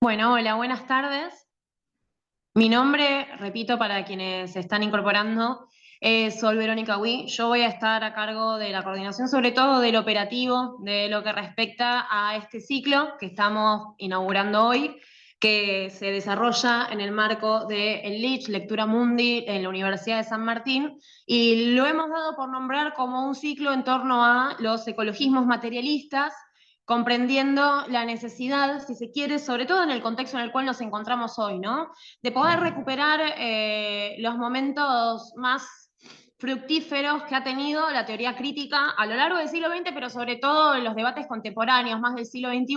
Bueno, hola, buenas tardes. Mi nombre, repito para quienes se están incorporando, es Sol Verónica Huy. Yo voy a estar a cargo de la coordinación, sobre todo del operativo, de lo que respecta a este ciclo que estamos inaugurando hoy, que se desarrolla en el marco del LICH, Lectura Mundi, en la Universidad de San Martín, y lo hemos dado por nombrar como un ciclo en torno a los ecologismos materialistas, comprendiendo la necesidad, si se quiere, sobre todo en el contexto en el cual nos encontramos hoy, ¿no? De poder recuperar los momentos más fructíferos que ha tenido la teoría crítica a lo largo del siglo XX, pero sobre todo en los debates contemporáneos, más del siglo XXI,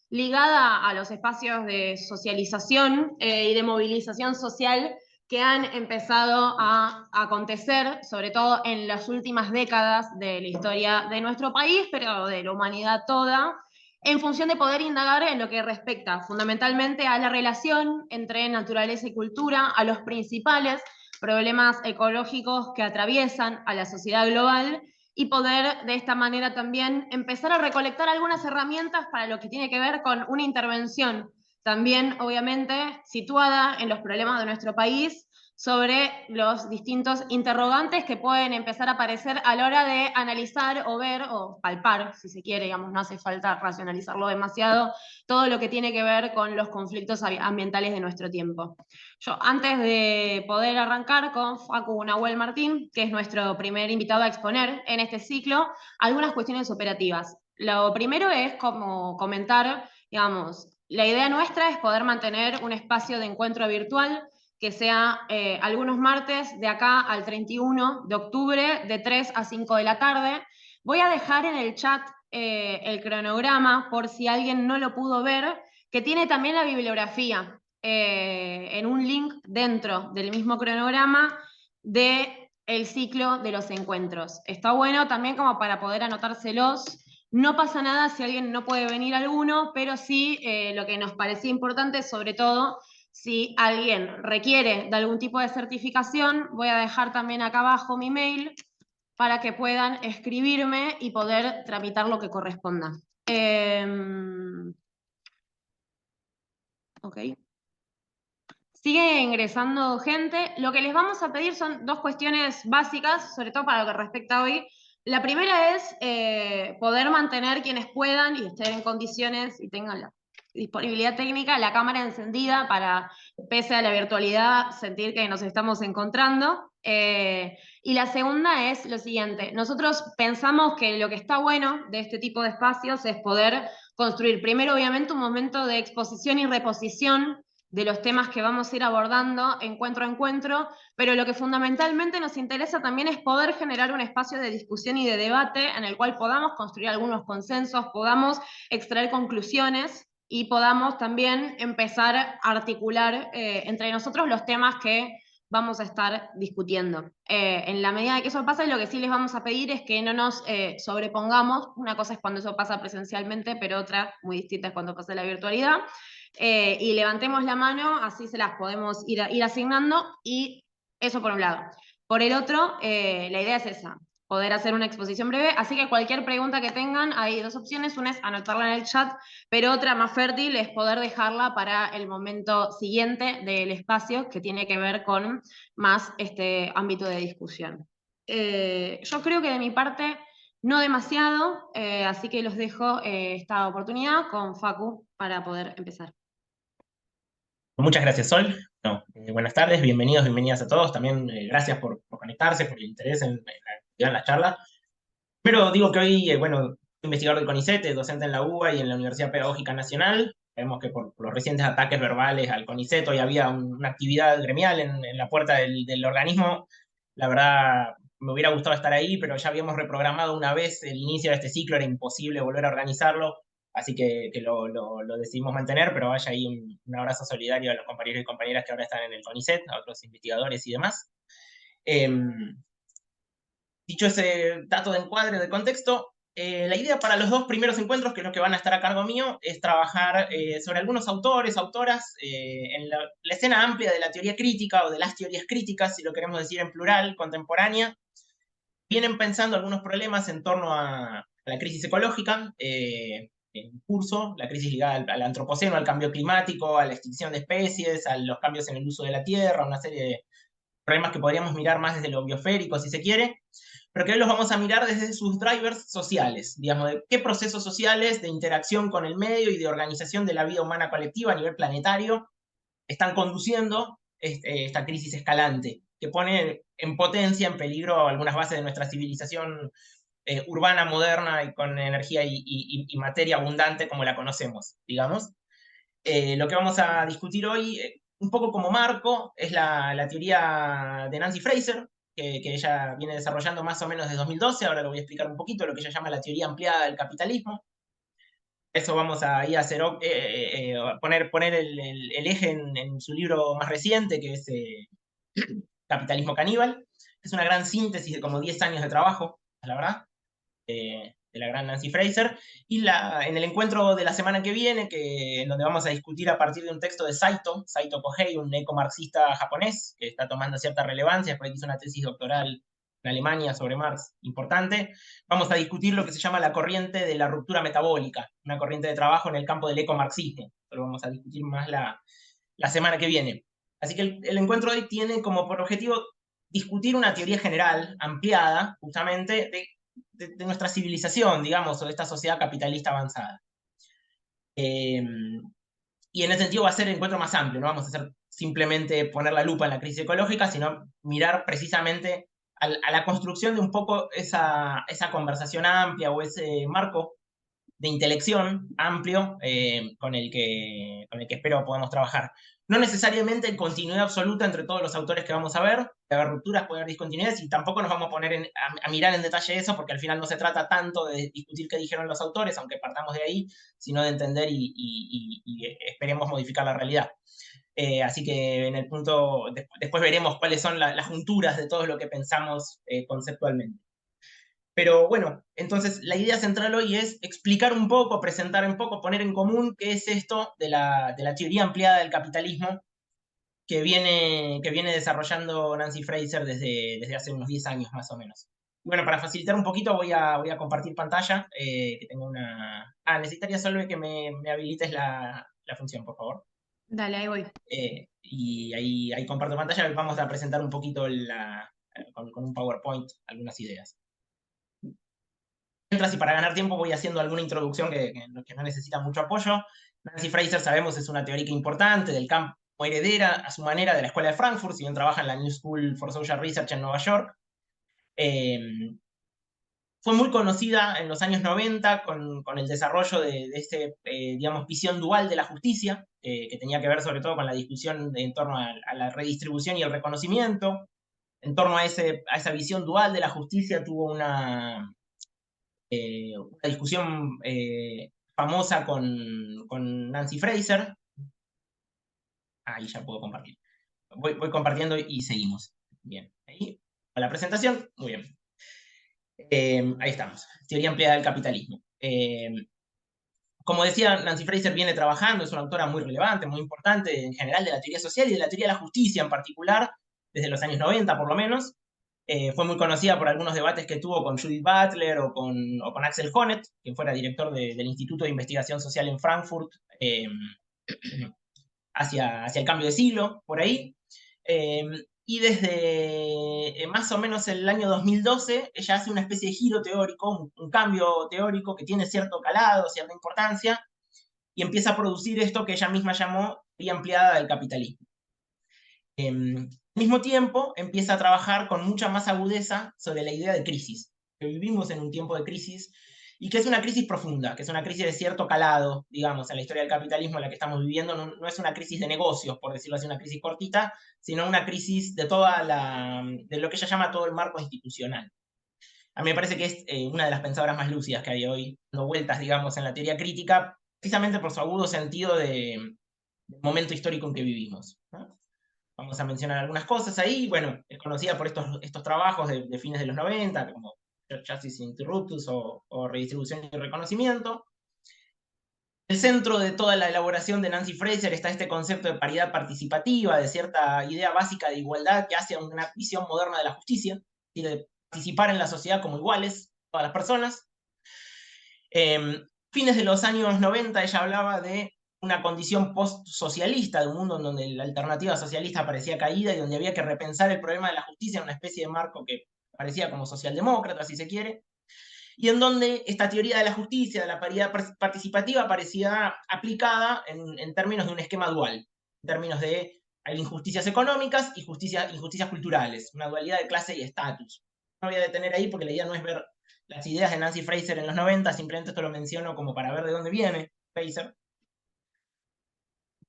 ligada a los espacios de socialización y de movilización social que han empezado a acontecer, sobre todo en las últimas décadas de la historia de nuestro país, pero de la humanidad toda, en función de poder indagar en lo que respecta fundamentalmente a la relación entre naturaleza y cultura, a los principales problemas ecológicos que atraviesan a la sociedad global y poder de esta manera también empezar a recolectar algunas herramientas para lo que tiene que ver con una intervención también obviamente situada en los problemas de nuestro país, sobre los distintos interrogantes que pueden empezar a aparecer a la hora de analizar o ver o palpar, si se quiere, digamos, no hace falta racionalizarlo demasiado, todo lo que tiene que ver con los conflictos ambientales de nuestro tiempo. Yo, antes de poder arrancar con Facu Nahuel Martín, que es nuestro primer invitado a exponer en este ciclo, algunas cuestiones operativas. Lo primero es como comentar, digamos, la idea nuestra es poder mantener un espacio de encuentro virtual que sea algunos martes de acá al 31 de octubre, de 3 a 5 de la tarde. Voy a dejar en el chat el cronograma, por si alguien no lo pudo ver, que tiene también la bibliografía en un link dentro del mismo cronograma de el ciclo de los encuentros. Está bueno también como para poder anotárselos. No pasa nada si alguien no puede venir a alguno, pero sí lo que nos parecía importante, sobre todo, si alguien requiere de algún tipo de certificación, voy a dejar también acá abajo mi mail para que puedan escribirme y poder tramitar lo que corresponda. Ok. Sigue ingresando gente. Lo que les vamos a pedir son dos cuestiones básicas, sobre todo para lo que respecta a hoy. La primera es poder mantener quienes puedan y estén en condiciones y tengan la disponibilidad técnica, la cámara encendida para, pese a la virtualidad, sentir que nos estamos encontrando. Y la segunda es lo siguiente. Nosotros pensamos que lo que está bueno de este tipo de espacios es poder construir primero, obviamente, un momento de exposición y reposición de los temas que vamos a ir abordando encuentro a encuentro, pero lo que fundamentalmente nos interesa también es poder generar un espacio de discusión y de debate en el cual podamos construir algunos consensos, podamos extraer conclusiones y podamos también empezar a articular entre nosotros los temas que vamos a estar discutiendo. En la medida de que eso pasa, lo que sí les vamos a pedir es que no nos sobrepongamos. Una cosa es cuando eso pasa presencialmente, pero otra muy distinta es cuando pasa la virtualidad. Y levantemos la mano, así se las podemos ir asignando, y eso por un lado. Por el otro, la idea es esa, poder hacer una exposición breve, así que cualquier pregunta que tengan, hay dos opciones, una es anotarla en el chat, pero otra más fértil es poder dejarla para el momento siguiente del espacio, que tiene que ver con más este ámbito de discusión. Yo creo que de mi parte no demasiado, así que los dejo esta oportunidad con Facu para poder empezar. Muchas gracias, Sol. No, buenas tardes, bienvenidos, bienvenidas a todos. También gracias por conectarse, por el interés en la charla. Pero digo que hoy, bueno, soy investigador del CONICET, docente en la UBA y en la Universidad Pedagógica Nacional. Sabemos que por los recientes ataques verbales al CONICET hoy había una actividad gremial en la puerta del organismo. La verdad, me hubiera gustado estar ahí, pero ya habíamos reprogramado una vez el inicio de este ciclo, era imposible volver a organizarlo, así que lo decidimos mantener, pero vaya ahí un abrazo solidario a los compañeros y compañeras que ahora están en el CONICET, a otros investigadores y demás. Dicho ese dato de encuadre, de contexto, la idea para los dos primeros encuentros, que es lo que van a estar a cargo mío, es trabajar sobre algunos autores, autoras, en la escena amplia de la teoría crítica o de las teorías críticas, si lo queremos decir en plural, contemporánea. Vienen pensando algunos problemas en torno a la crisis ecológica, en curso, la crisis ligada al antropoceno, al cambio climático, a la extinción de especies, a los cambios en el uso de la tierra, una serie de problemas que podríamos mirar más desde lo biosférico, si se quiere, pero que hoy los vamos a mirar desde sus drivers sociales, digamos, de qué procesos sociales de interacción con el medio y de organización de la vida humana colectiva a nivel planetario están conduciendo esta crisis escalante, que pone en potencia, en peligro, algunas bases de nuestra civilización urbana, moderna y con energía y materia abundante como la conocemos, digamos. Lo que vamos a discutir hoy, un poco como marco, es la teoría de Nancy Fraser, que ella viene desarrollando más o menos desde 2012, ahora lo voy a explicar un poquito, lo que ella llama la teoría ampliada del capitalismo. Eso vamos a ir a hacer, poner el eje en su libro más reciente, que es Capitalismo Caníbal. Es una gran síntesis de como 10 años de trabajo, la verdad, de la gran Nancy Fraser. Y en el encuentro de la semana que viene, en donde vamos a discutir a partir de un texto de Saito Kohei, un ecomarxista japonés, que está tomando cierta relevancia, después hizo una tesis doctoral en Alemania sobre Marx importante, vamos a discutir lo que se llama la corriente de la ruptura metabólica, una corriente de trabajo en el campo del ecomarxismo. Lo vamos a discutir más la semana que viene. Así que el encuentro de hoy tiene como por objetivo discutir una teoría general, ampliada, justamente, de nuestra civilización, digamos, o de esta sociedad capitalista avanzada. Y en ese sentido va a ser el encuentro más amplio, no vamos a hacer simplemente poner la lupa en la crisis ecológica, sino mirar precisamente a la construcción de un poco esa conversación amplia o ese marco de intelección amplio con el que espero podamos trabajar. No necesariamente en continuidad absoluta entre todos los autores que vamos a ver, puede haber rupturas, puede haber discontinuidades, y tampoco nos vamos a poner a mirar en detalle eso, porque al final no se trata tanto de discutir qué dijeron los autores, aunque partamos de ahí, sino de entender y esperemos modificar la realidad. Así que en el punto, después veremos cuáles son las junturas de todo lo que pensamos conceptualmente. Pero bueno, entonces la idea central hoy es explicar un poco, presentar un poco, poner en común qué es esto de la teoría ampliada del capitalismo que viene desarrollando Nancy Fraser desde hace unos 10 años más o menos. Bueno, para facilitar un poquito voy a compartir pantalla, que tengo una... necesitaría solo que me habilites la función, por favor. Dale, ahí voy. Y ahí comparto pantalla, vamos a presentar un poquito con un PowerPoint algunas ideas. Mientras, y para ganar tiempo, voy haciendo alguna introducción que no necesita mucho apoyo. Nancy Fraser, sabemos, es una teórica importante del campo heredera a su manera de la Escuela de Frankfurt, si bien trabaja en la New School for Social Research en Nueva York. Fue muy conocida en los años 90 con el desarrollo de este, digamos, visión dual de la justicia, que tenía que ver sobre todo con la discusión en torno a la redistribución y el reconocimiento. En torno a esa visión dual de la justicia tuvo una discusión famosa con Nancy Fraser. Ahí ya puedo compartir. Voy compartiendo y seguimos. Bien, ahí la presentación. Muy bien. Ahí estamos. Teoría ampliada del capitalismo. Como decía, Nancy Fraser viene trabajando, es una autora muy relevante, muy importante en general de la teoría social y de la teoría de la justicia en particular, desde los años 90 por lo menos. Fue muy conocida por algunos debates que tuvo con Judith Butler o con Axel Honneth, quien fuera director del Instituto de Investigación Social en Frankfurt, hacia el cambio de siglo, por ahí. Y desde más o menos el año 2012, ella hace una especie de giro teórico, un cambio teórico que tiene cierto calado, cierta importancia, y empieza a producir esto que ella misma llamó teoría ampliada del capitalismo. Al mismo tiempo, empieza a trabajar con mucha más agudeza sobre la idea de crisis, que vivimos en un tiempo de crisis, y que es una crisis profunda, que es una crisis de cierto calado, digamos, en la historia del capitalismo en la que estamos viviendo. No es una crisis de negocios, por decirlo así, una crisis cortita, sino una crisis de de lo que ella llama todo el marco institucional. A mí me parece que es una de las pensadoras más lúcidas que hay hoy, dando vueltas, digamos, en la teoría crítica, precisamente por su agudo sentido del momento histórico en que vivimos, ¿no? Vamos a mencionar algunas cosas ahí. Bueno, es conocida por estos trabajos de fines de los 90, como Justice Interruptus o Redistribución y Reconocimiento. En el centro de toda la elaboración de Nancy Fraser está este concepto de paridad participativa, de cierta idea básica de igualdad que hace una visión moderna de la justicia, y de participar en la sociedad como iguales, todas las personas. fines de los años 90 ella hablaba de una condición post-socialista, de un mundo en donde la alternativa socialista parecía caída y donde había que repensar el problema de la justicia en una especie de marco que parecía como socialdemócrata, si se quiere, y en donde esta teoría de la justicia, de la paridad participativa, parecía aplicada en términos de un esquema dual, en términos de hay injusticias económicas y injusticias culturales, una dualidad de clase y estatus. No voy a detener ahí porque la idea no es ver las ideas de Nancy Fraser en los 90, simplemente esto lo menciono como para ver de dónde viene Fraser.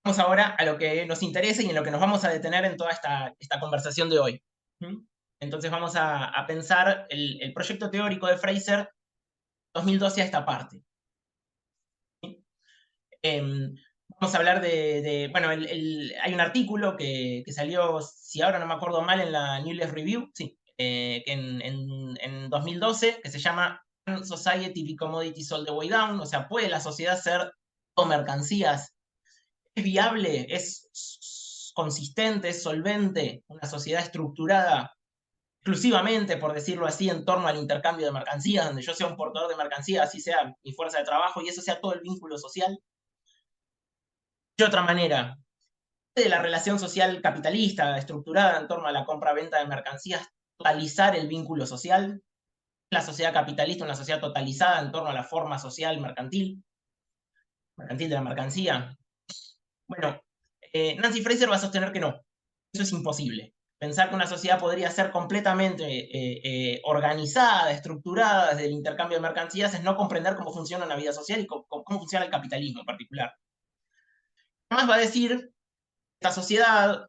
Vamos ahora a lo que nos interesa y en lo que nos vamos a detener en toda esta conversación de hoy. Entonces vamos a pensar el proyecto teórico de Fraser 2012 a esta parte. Vamos a hablar bueno, hay un artículo que salió, si ahora no me acuerdo mal, en la Newless Review, sí, en 2012, que se llama Can Society Be Commodities All the Way Down, o sea, ¿puede la sociedad ser todo mercancías? ¿Es viable? ¿Es consistente? ¿Es solvente? ¿Una sociedad estructurada exclusivamente, por decirlo así, en torno al intercambio de mercancías, donde yo sea un portador de mercancías, así sea mi fuerza de trabajo, y eso sea todo el vínculo social? De otra manera, de la relación social capitalista estructurada en torno a la compra-venta de mercancías, totalizar el vínculo social, la sociedad capitalista, una sociedad totalizada en torno a la forma social mercantil de la mercancía. Bueno, Nancy Fraser va a sostener que no, eso es imposible. Pensar que una sociedad podría ser completamente organizada, estructurada desde el intercambio de mercancías es no comprender cómo funciona una vida social y cómo funciona el capitalismo en particular. Además va a decir, esta sociedad,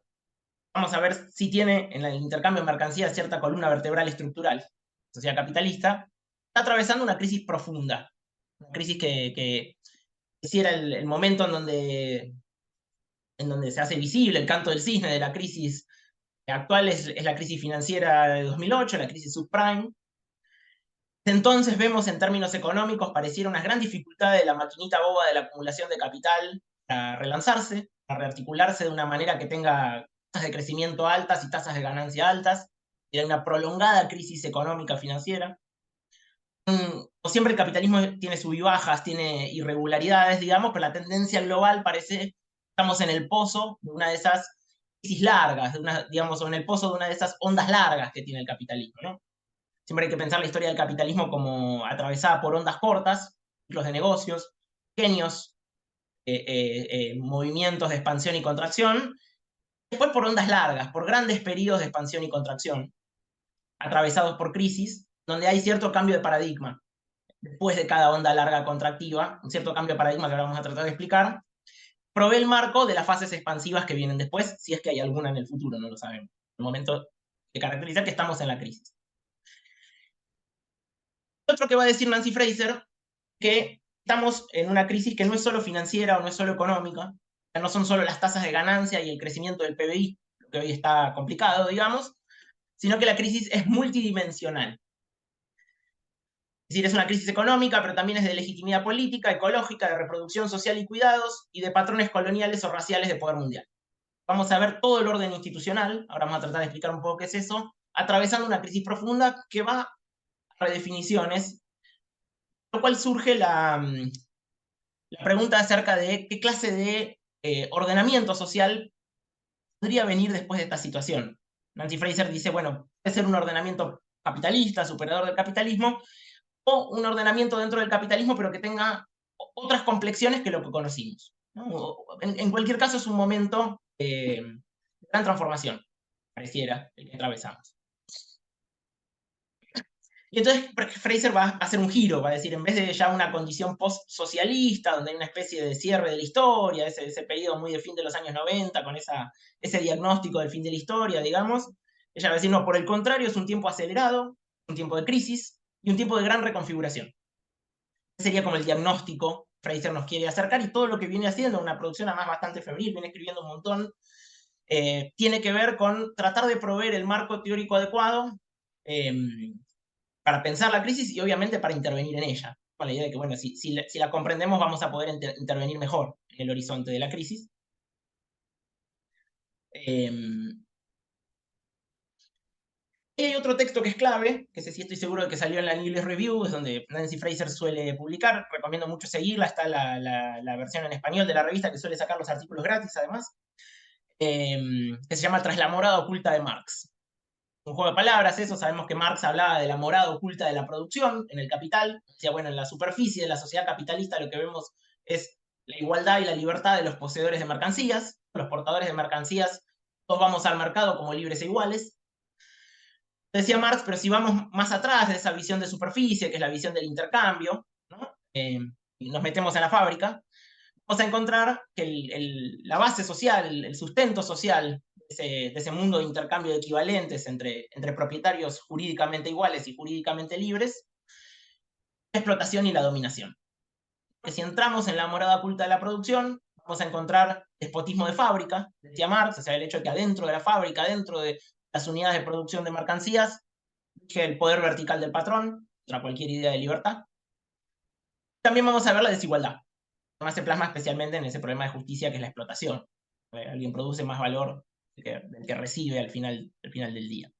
vamos a ver si tiene en el intercambio de mercancías cierta columna vertebral estructural, sociedad capitalista, está atravesando una crisis profunda, una crisis que era el momento en donde se hace visible el canto del cisne de la crisis actual, es la crisis financiera de 2008, la crisis subprime. Entonces vemos en términos económicos pareciera una gran dificultad de la maquinita boba de la acumulación de capital para relanzarse, para rearticularse de una manera que tenga tasas de crecimiento altas y tasas de ganancia altas, y hay una prolongada crisis económica financiera. Como siempre el capitalismo tiene sub y bajas, tiene irregularidades, digamos, pero la tendencia global parece estamos en el pozo de una de esas crisis largas, digamos, o en el pozo de una de esas ondas largas que tiene el capitalismo, ¿no? Siempre hay que pensar la historia del capitalismo como atravesada por ondas cortas, ciclos de negocios, pequeños movimientos de expansión y contracción, después por ondas largas, por grandes periodos de expansión y contracción, atravesados por crisis, donde hay cierto cambio de paradigma. Después de cada onda larga contractiva, un cierto cambio de paradigma que ahora vamos a tratar de explicar, provee el marco de las fases expansivas que vienen después, si es que hay alguna en el futuro, no lo sabemos. En el momento de caracterizar que estamos en la crisis. Otro que va a decir Nancy Fraser, que estamos en una crisis que no es solo financiera o no es solo económica, no son solo las tasas de ganancia y el crecimiento del PBI, lo que hoy está complicado, digamos, sino que la crisis es multidimensional. Es decir, es una crisis económica, pero también es de legitimidad política, ecológica, de reproducción social y cuidados, y de patrones coloniales o raciales de poder mundial. Vamos a ver todo el orden institucional, ahora vamos a tratar de explicar un poco qué es eso, atravesando una crisis profunda que va a redefiniciones, lo cual surge la pregunta acerca de qué clase de ordenamiento social podría venir después de esta situación. Nancy Fraser dice, bueno, puede ser un ordenamiento capitalista, superador del capitalismo, o un ordenamiento dentro del capitalismo, pero que tenga otras complexiones que lo que conocimos, ¿no? En cualquier caso, es un momento de gran transformación, pareciera, el que atravesamos. Y entonces Fraser va a hacer un giro, va a decir, en vez de ya una condición post-socialista, donde hay una especie de cierre de la historia, ese periodo muy de fin de los años 90, con ese diagnóstico del fin de la historia, digamos, ella va a decir, no, por el contrario, es un tiempo acelerado, un tiempo de crisis y un tiempo de gran reconfiguración. Ese sería como el diagnóstico que Fraser nos quiere acercar, y todo lo que viene haciendo, una producción además bastante febril, viene escribiendo un montón, tiene que ver con tratar de proveer el marco teórico adecuado para pensar la crisis y obviamente para intervenir en ella, con la idea de que, bueno, si la comprendemos vamos a poder intervenir mejor en el horizonte de la crisis. Y hay otro texto que es clave, que ese sí estoy seguro de que salió en la English Review, es donde Nancy Fraser suele publicar, recomiendo mucho seguirla, está la versión en español de la revista que suele sacar los artículos gratis además, que se llama Tras la morada oculta de Marx. Un juego de palabras, eso, sabemos que Marx hablaba de la morada oculta de la producción en el capital, decía, bueno, en la superficie de la sociedad capitalista lo que vemos es la igualdad y la libertad de los poseedores de mercancías, los portadores de mercancías, todos vamos al mercado como libres e iguales. Decía Marx, pero si vamos más atrás de esa visión de superficie, que es la visión del intercambio, ¿no? Y nos metemos en la fábrica, vamos a encontrar que la base social, el sustento social de ese mundo de intercambio de equivalentes entre propietarios jurídicamente iguales y jurídicamente libres, la explotación y la dominación. Que si entramos en la morada oculta de la producción, vamos a encontrar despotismo de fábrica, decía Marx, o sea, el hecho de que adentro de la fábrica, adentro de las unidades de producción de mercancías, que el poder vertical del patrón, contra cualquier idea de libertad. También vamos a ver la desigualdad. Además se plasma especialmente en ese problema de justicia que es la explotación. Alguien produce más valor del que recibe al final del día.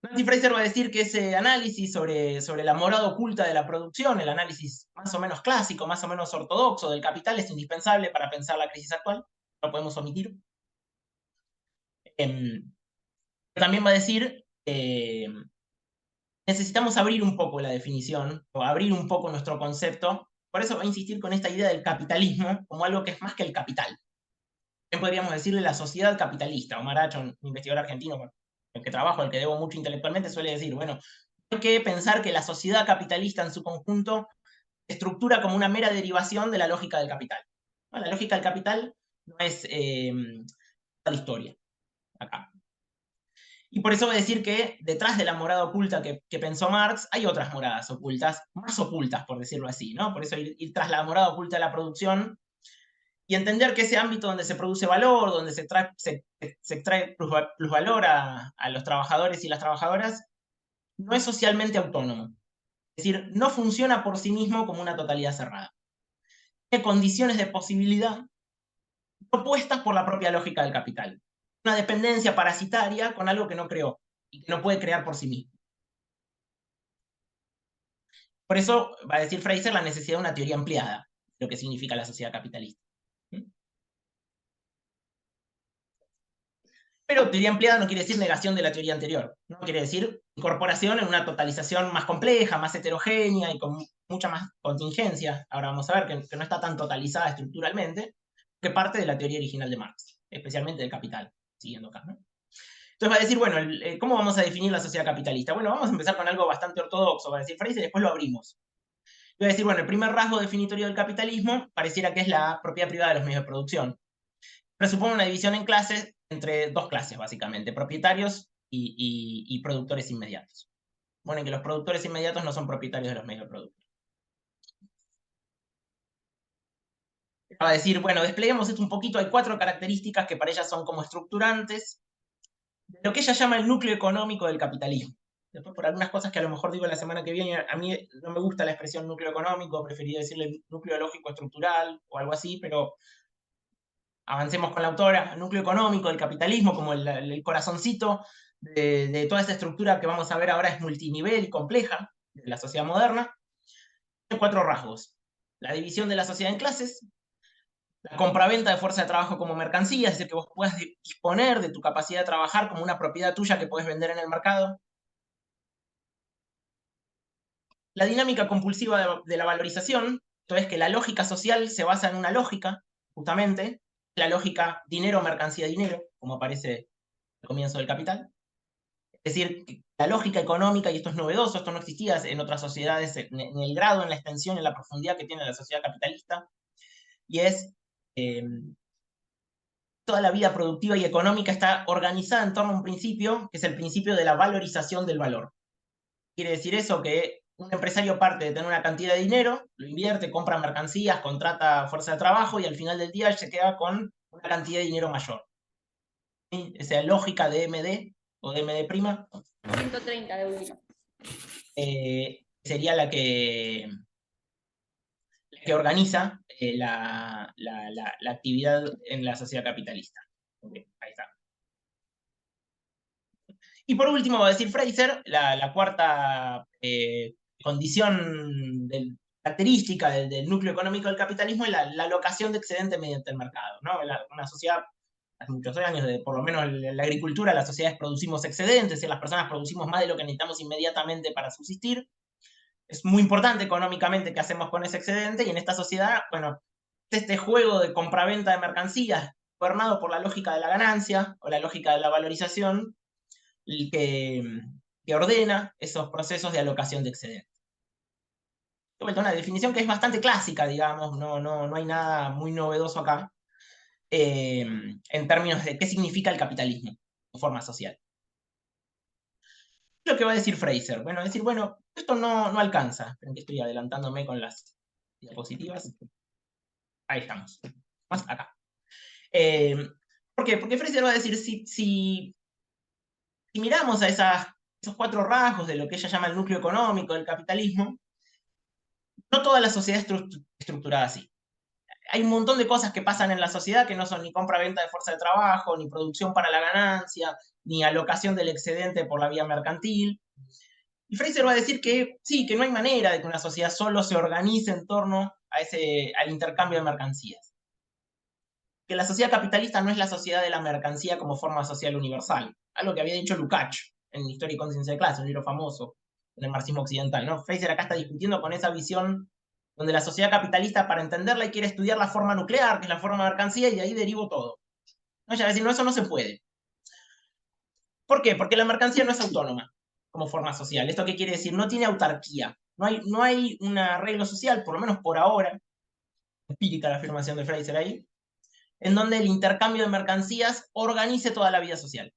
Nancy Fraser va a decir que ese análisis sobre la morada oculta de la producción, el análisis más o menos clásico, más o menos ortodoxo del capital, es indispensable para pensar la crisis actual. No lo podemos omitir. También va a decir necesitamos abrir un poco la definición, o abrir un poco nuestro concepto. Por eso va a insistir con esta idea del capitalismo como algo que es más que el capital. También podríamos decirle la sociedad capitalista. Omar Hacho, un investigador argentino con el que trabajo, al que debo mucho intelectualmente, suele decir, bueno, hay que pensar que la sociedad capitalista en su conjunto se estructura como una mera derivación de la lógica del capital. ¿No? La lógica del capital no es la historia, acá. Y por eso voy a decir que detrás de la morada oculta que pensó Marx, hay otras moradas ocultas, más ocultas, por decirlo así, ¿no? Por eso ir tras la morada oculta de la producción y entender que ese ámbito donde se produce valor, donde se extrae plusvalor a los trabajadores y las trabajadoras, no es socialmente autónomo. Es decir, no funciona por sí mismo como una totalidad cerrada. Tiene condiciones de posibilidad propuestas por la propia lógica del capital. Una dependencia parasitaria con algo que no creó y que no puede crear por sí mismo. Por eso va a decir Fraser la necesidad de una teoría ampliada de lo que significa la sociedad capitalista. Pero teoría ampliada no quiere decir negación de la teoría anterior, no quiere decir incorporación en una totalización más compleja, más heterogénea y con mucha más contingencia. Ahora vamos a ver que no está tan totalizada estructuralmente, que parte de la teoría original de Marx, especialmente del Capital, siguiendo acá, ¿no? Entonces va a decir, bueno, ¿cómo vamos a definir la sociedad capitalista? Bueno, vamos a empezar con algo bastante ortodoxo, va a decir Fraser, y después lo abrimos. Voy a decir, bueno, el primer rasgo definitorio del capitalismo pareciera que es la propiedad privada de los medios de producción. Presupone una división en clases entre dos clases, básicamente, propietarios y productores inmediatos. Bueno, en que los productores inmediatos no son propietarios de los medios de producción. Va a decir, bueno, despleguemos esto un poquito, hay 4 características que para ellas son como estructurantes de lo que ella llama el núcleo económico del capitalismo. Después, por algunas cosas que a lo mejor digo la semana que viene, a mí no me gusta la expresión núcleo económico, preferiría decirle núcleo lógico estructural o algo así, pero avancemos con la autora, el núcleo económico del capitalismo como el corazoncito de toda esta estructura que vamos a ver ahora es multinivel y compleja de la sociedad moderna. Tiene 4 rasgos. La división de la sociedad en clases, la compraventa de fuerza de trabajo como mercancía, es decir, que vos puedas disponer de tu capacidad de trabajar como una propiedad tuya que puedes vender en el mercado. La dinámica compulsiva de la valorización, esto es que la lógica social se basa en una lógica, justamente, la lógica dinero, mercancía, dinero, como aparece al comienzo del Capital. Es decir, la lógica económica, y esto es novedoso, esto no existía en otras sociedades en el grado, en la extensión, en la profundidad que tiene la sociedad capitalista, y es toda la vida productiva y económica está organizada en torno a un principio, que es el principio de la valorización del valor. Quiere decir eso que un empresario parte de tener una cantidad de dinero, lo invierte, compra mercancías, contrata fuerza de trabajo y al final del día se queda con una cantidad de dinero mayor. ¿Sí? Esa lógica de MD o de MD', 130 de euro. Sería la que organiza la actividad en la sociedad capitalista. Okay, ahí está. Y por último va a decir Fraser, la cuarta condición característica del núcleo económico del capitalismo es la alocación de excedente mediante el mercado, ¿no? Una sociedad, hace muchos años, por lo menos en la agricultura, las sociedades producimos excedentes, las personas producimos más de lo que necesitamos inmediatamente para subsistir. Es muy importante económicamente qué hacemos con ese excedente, y en esta sociedad, bueno, este juego de compraventa de mercancías, gobernado por la lógica de la ganancia o la lógica de la valorización, que, que ordena esos procesos de alocación de excedentes. De vuelta, una definición que es bastante clásica, digamos, no hay nada muy novedoso acá, en términos de qué significa el capitalismo de forma social. Lo que va a decir Fraser, bueno, decir, bueno, esto no alcanza. Esperen que estoy adelantándome con las diapositivas. Ahí estamos, más acá. ¿Por qué? Porque Fraser va a decir, si miramos a esos cuatro rasgos de lo que ella llama el núcleo económico del capitalismo, no toda la sociedad es estructurada así. Hay un montón de cosas que pasan en la sociedad que no son ni compra-venta de fuerza de trabajo, ni producción para la ganancia, ni alocación del excedente por la vía mercantil. Y Fraser va a decir que sí, que no hay manera de que una sociedad solo se organice en torno al intercambio de mercancías. Que la sociedad capitalista no es la sociedad de la mercancía como forma social universal. Algo que había dicho Lukács en Historia y Conciencia de Clase, un libro famoso en el marxismo occidental, ¿no? Fraser acá está discutiendo con esa visión donde la sociedad capitalista, para entenderla, y quiere estudiar la forma nuclear, que es la forma de mercancía, y de ahí derivo todo. ¿No? Ya va a decir, no, eso no se puede. ¿Por qué? Porque la mercancía no es autónoma como forma social. ¿Esto qué quiere decir? No tiene autarquía. No hay un arreglo social, por lo menos por ahora, empírica la afirmación de Fraser ahí, en donde el intercambio de mercancías organice toda la vida social.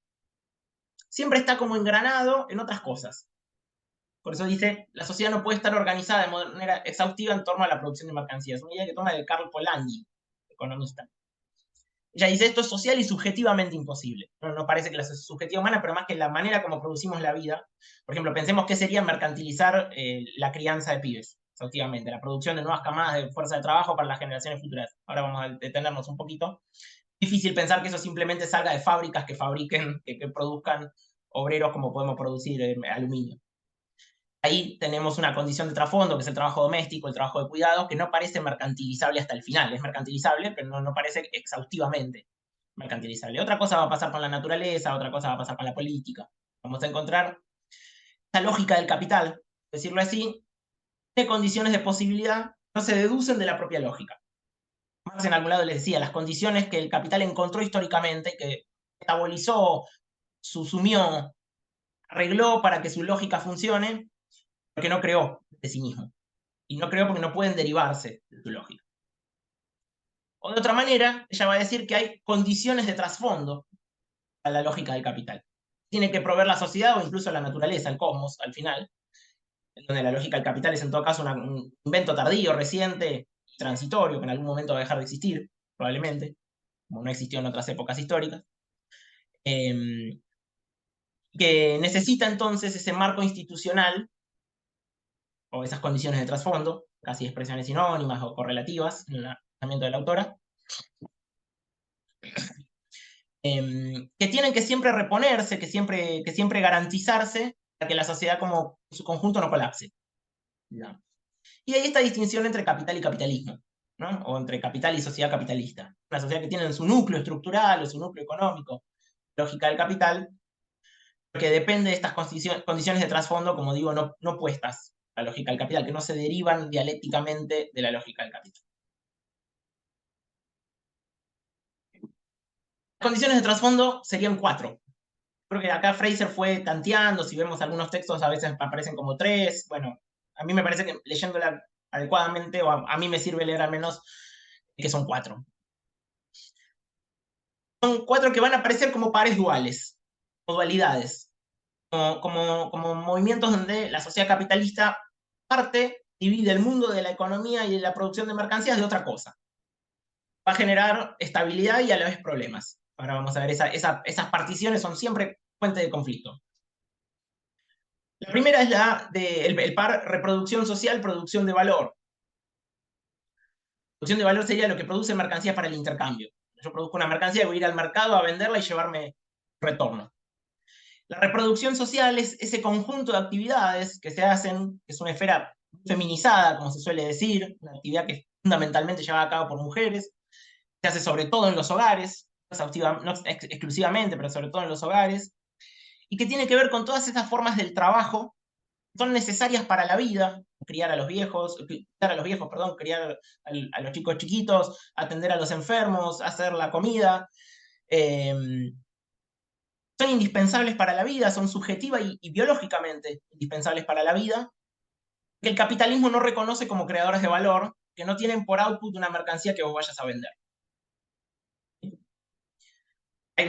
Siempre está como engranado en otras cosas. Por eso dice, la sociedad no puede estar organizada de manera exhaustiva en torno a la producción de mercancías. Una idea que toma de Karl Polanyi, economista. Ella dice, esto es social y subjetivamente imposible. No parece que la subjetiva humana, pero más que la manera como producimos la vida. Por ejemplo, pensemos qué sería mercantilizar la crianza de pibes, exhaustivamente, la producción de nuevas camadas de fuerza de trabajo para las generaciones futuras. Ahora vamos a detenernos un poquito. Difícil pensar que eso simplemente salga de fábricas que fabriquen, que produzcan obreros como podemos producir aluminio. Ahí tenemos una condición de trasfondo, que es el trabajo doméstico, el trabajo de cuidado, que no parece mercantilizable hasta el final. Es mercantilizable, pero no parece exhaustivamente mercantilizable. Otra cosa va a pasar con la naturaleza, otra cosa va a pasar con la política. Vamos a encontrar esta lógica del capital, decirlo así, de condiciones de posibilidad no se deducen de la propia lógica. Marx en algún lado les decía, las condiciones que el capital encontró históricamente, que metabolizó, sumió, arregló para que su lógica funcione, porque no creó de sí mismo. Y no creo porque no pueden derivarse de tu lógica. O de otra manera, ella va a decir que hay condiciones de trasfondo a la lógica del capital. Tiene que proveer la sociedad o incluso la naturaleza, el cosmos, al final, en donde la lógica del capital es en todo caso un invento tardío, reciente, transitorio, que en algún momento va a dejar de existir, probablemente, como no existió en otras épocas históricas. Que necesita entonces ese marco institucional o esas condiciones de trasfondo, casi expresiones sinónimas o correlativas en el pensamiento de la autora, que tienen que siempre reponerse, que siempre garantizarse para que la sociedad como su conjunto no colapse. ¿No? Y hay esta distinción entre capital y capitalismo, ¿no? O entre capital y sociedad capitalista. Una sociedad que tiene su núcleo estructural o su núcleo económico, lógica del capital, que depende de estas condiciones de trasfondo, como digo, no puestas a la lógica del capital, que no se derivan dialécticamente de la lógica del capital. Las condiciones de trasfondo serían 4. Creo que acá Fraser fue tanteando, si vemos algunos textos a veces aparecen como 3. Bueno, a mí me parece que leyéndola adecuadamente, o a mí me sirve leer al menos, que son 4. Son 4 que van a aparecer como pares duales, o dualidades, como movimientos donde la sociedad capitalista divide el mundo de la economía y de la producción de mercancías de otra cosa. Va a generar estabilidad y a la vez problemas. Ahora vamos a ver, esas particiones son siempre fuente de conflicto. La primera es el par reproducción social, producción de valor. Producción de valor sería lo que produce mercancías para el intercambio. Yo produzco una mercancía, voy a ir al mercado a venderla y llevarme retorno. La reproducción social es ese conjunto de actividades que se hacen, que es una esfera feminizada, como se suele decir, una actividad que es fundamentalmente llevada a cabo por mujeres, se hace sobre todo en los hogares, no exclusivamente, pero sobre todo en los hogares, y que tiene que ver con todas esas formas del trabajo que son necesarias para la vida, criar a los viejos, criar a los chicos chiquitos, atender a los enfermos, hacer la comida, son indispensables para la vida, son subjetiva y biológicamente indispensables para la vida, que el capitalismo no reconoce como creadores de valor, que no tienen por output una mercancía que vos vayas a vender. Hay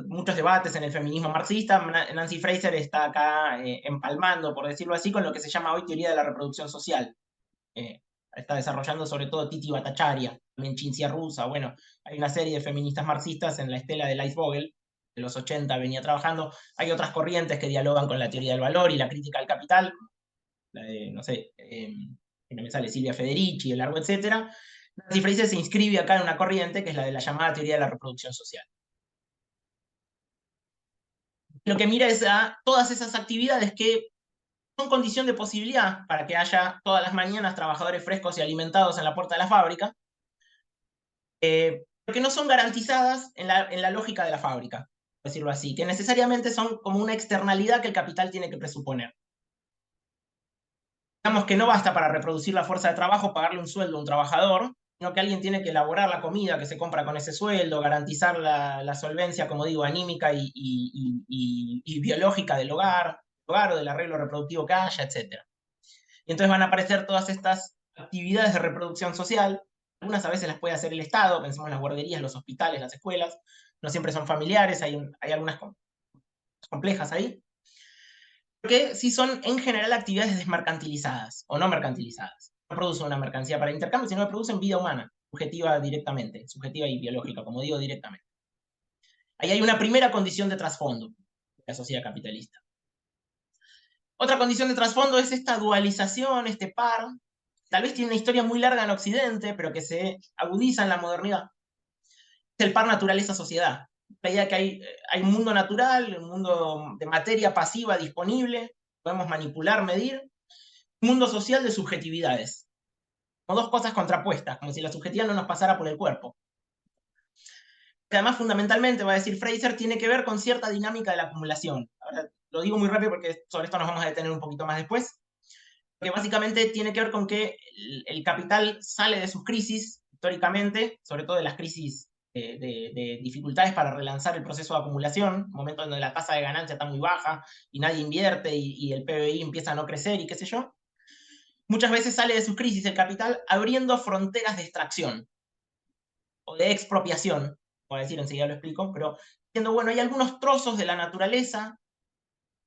muchos debates en el feminismo marxista. Nancy Fraser está acá empalmando, por decirlo así, con lo que se llama hoy teoría de la reproducción social. Está desarrollando sobre todo Titi Bhattacharya, también Cinzia Russa. Bueno, hay una serie de feministas marxistas en la estela de Alice Vogel, de los 80 venía trabajando. Hay otras corrientes que dialogan con la teoría del valor y la crítica al capital, la de, no sé, no me sale Silvia Federici, el largo, etcétera. Nancy Fraser se inscribe acá en una corriente que es la de la llamada teoría de la reproducción social. Lo que mira es a todas esas actividades que son condición de posibilidad para que haya todas las mañanas trabajadores frescos y alimentados en la puerta de la fábrica, porque no son garantizadas en la lógica de la fábrica, por decirlo así, que necesariamente son como una externalidad que el capital tiene que presuponer. Digamos que no basta para reproducir la fuerza de trabajo pagarle un sueldo a un trabajador, sino que alguien tiene que elaborar la comida que se compra con ese sueldo, garantizar la solvencia, como digo, anímica y biológica del hogar o del arreglo reproductivo que haya, etc. Y entonces van a aparecer todas estas actividades de reproducción social. Algunas a veces las puede hacer el Estado, pensemos en las guarderías, los hospitales, las escuelas. No siempre son familiares, hay algunas complejas ahí. Que sí son en general actividades desmercantilizadas o no mercantilizadas. No producen una mercancía para intercambio, sino que producen vida humana, subjetiva directamente, subjetiva y biológica, como digo, directamente. Ahí hay una primera condición de trasfondo de la sociedad capitalista. Otra condición de trasfondo es esta dualización, este par, tal vez tiene una historia muy larga en Occidente, pero que se agudiza en la modernidad. Es el par naturaleza-sociedad. La idea que hay un mundo natural, un mundo de materia pasiva disponible, podemos manipular, medir, un mundo social de subjetividades. Como dos cosas contrapuestas, como si la subjetividad no nos pasara por el cuerpo. Que además, fundamentalmente, va a decir Fraser, tiene que ver con cierta dinámica de la acumulación. Ahora, lo digo muy rápido porque sobre esto nos vamos a detener un poquito más después. Que básicamente tiene que ver con que el capital sale de sus crisis, históricamente, sobre todo de las crisis de dificultades para relanzar el proceso de acumulación, momento en donde la tasa de ganancia está muy baja y nadie invierte y el PBI empieza a no crecer y qué sé yo. Muchas veces sale de sus crisis el capital abriendo fronteras de extracción o de expropiación, voy a decir, enseguida lo explico, pero diciendo, bueno, hay algunos trozos de la naturaleza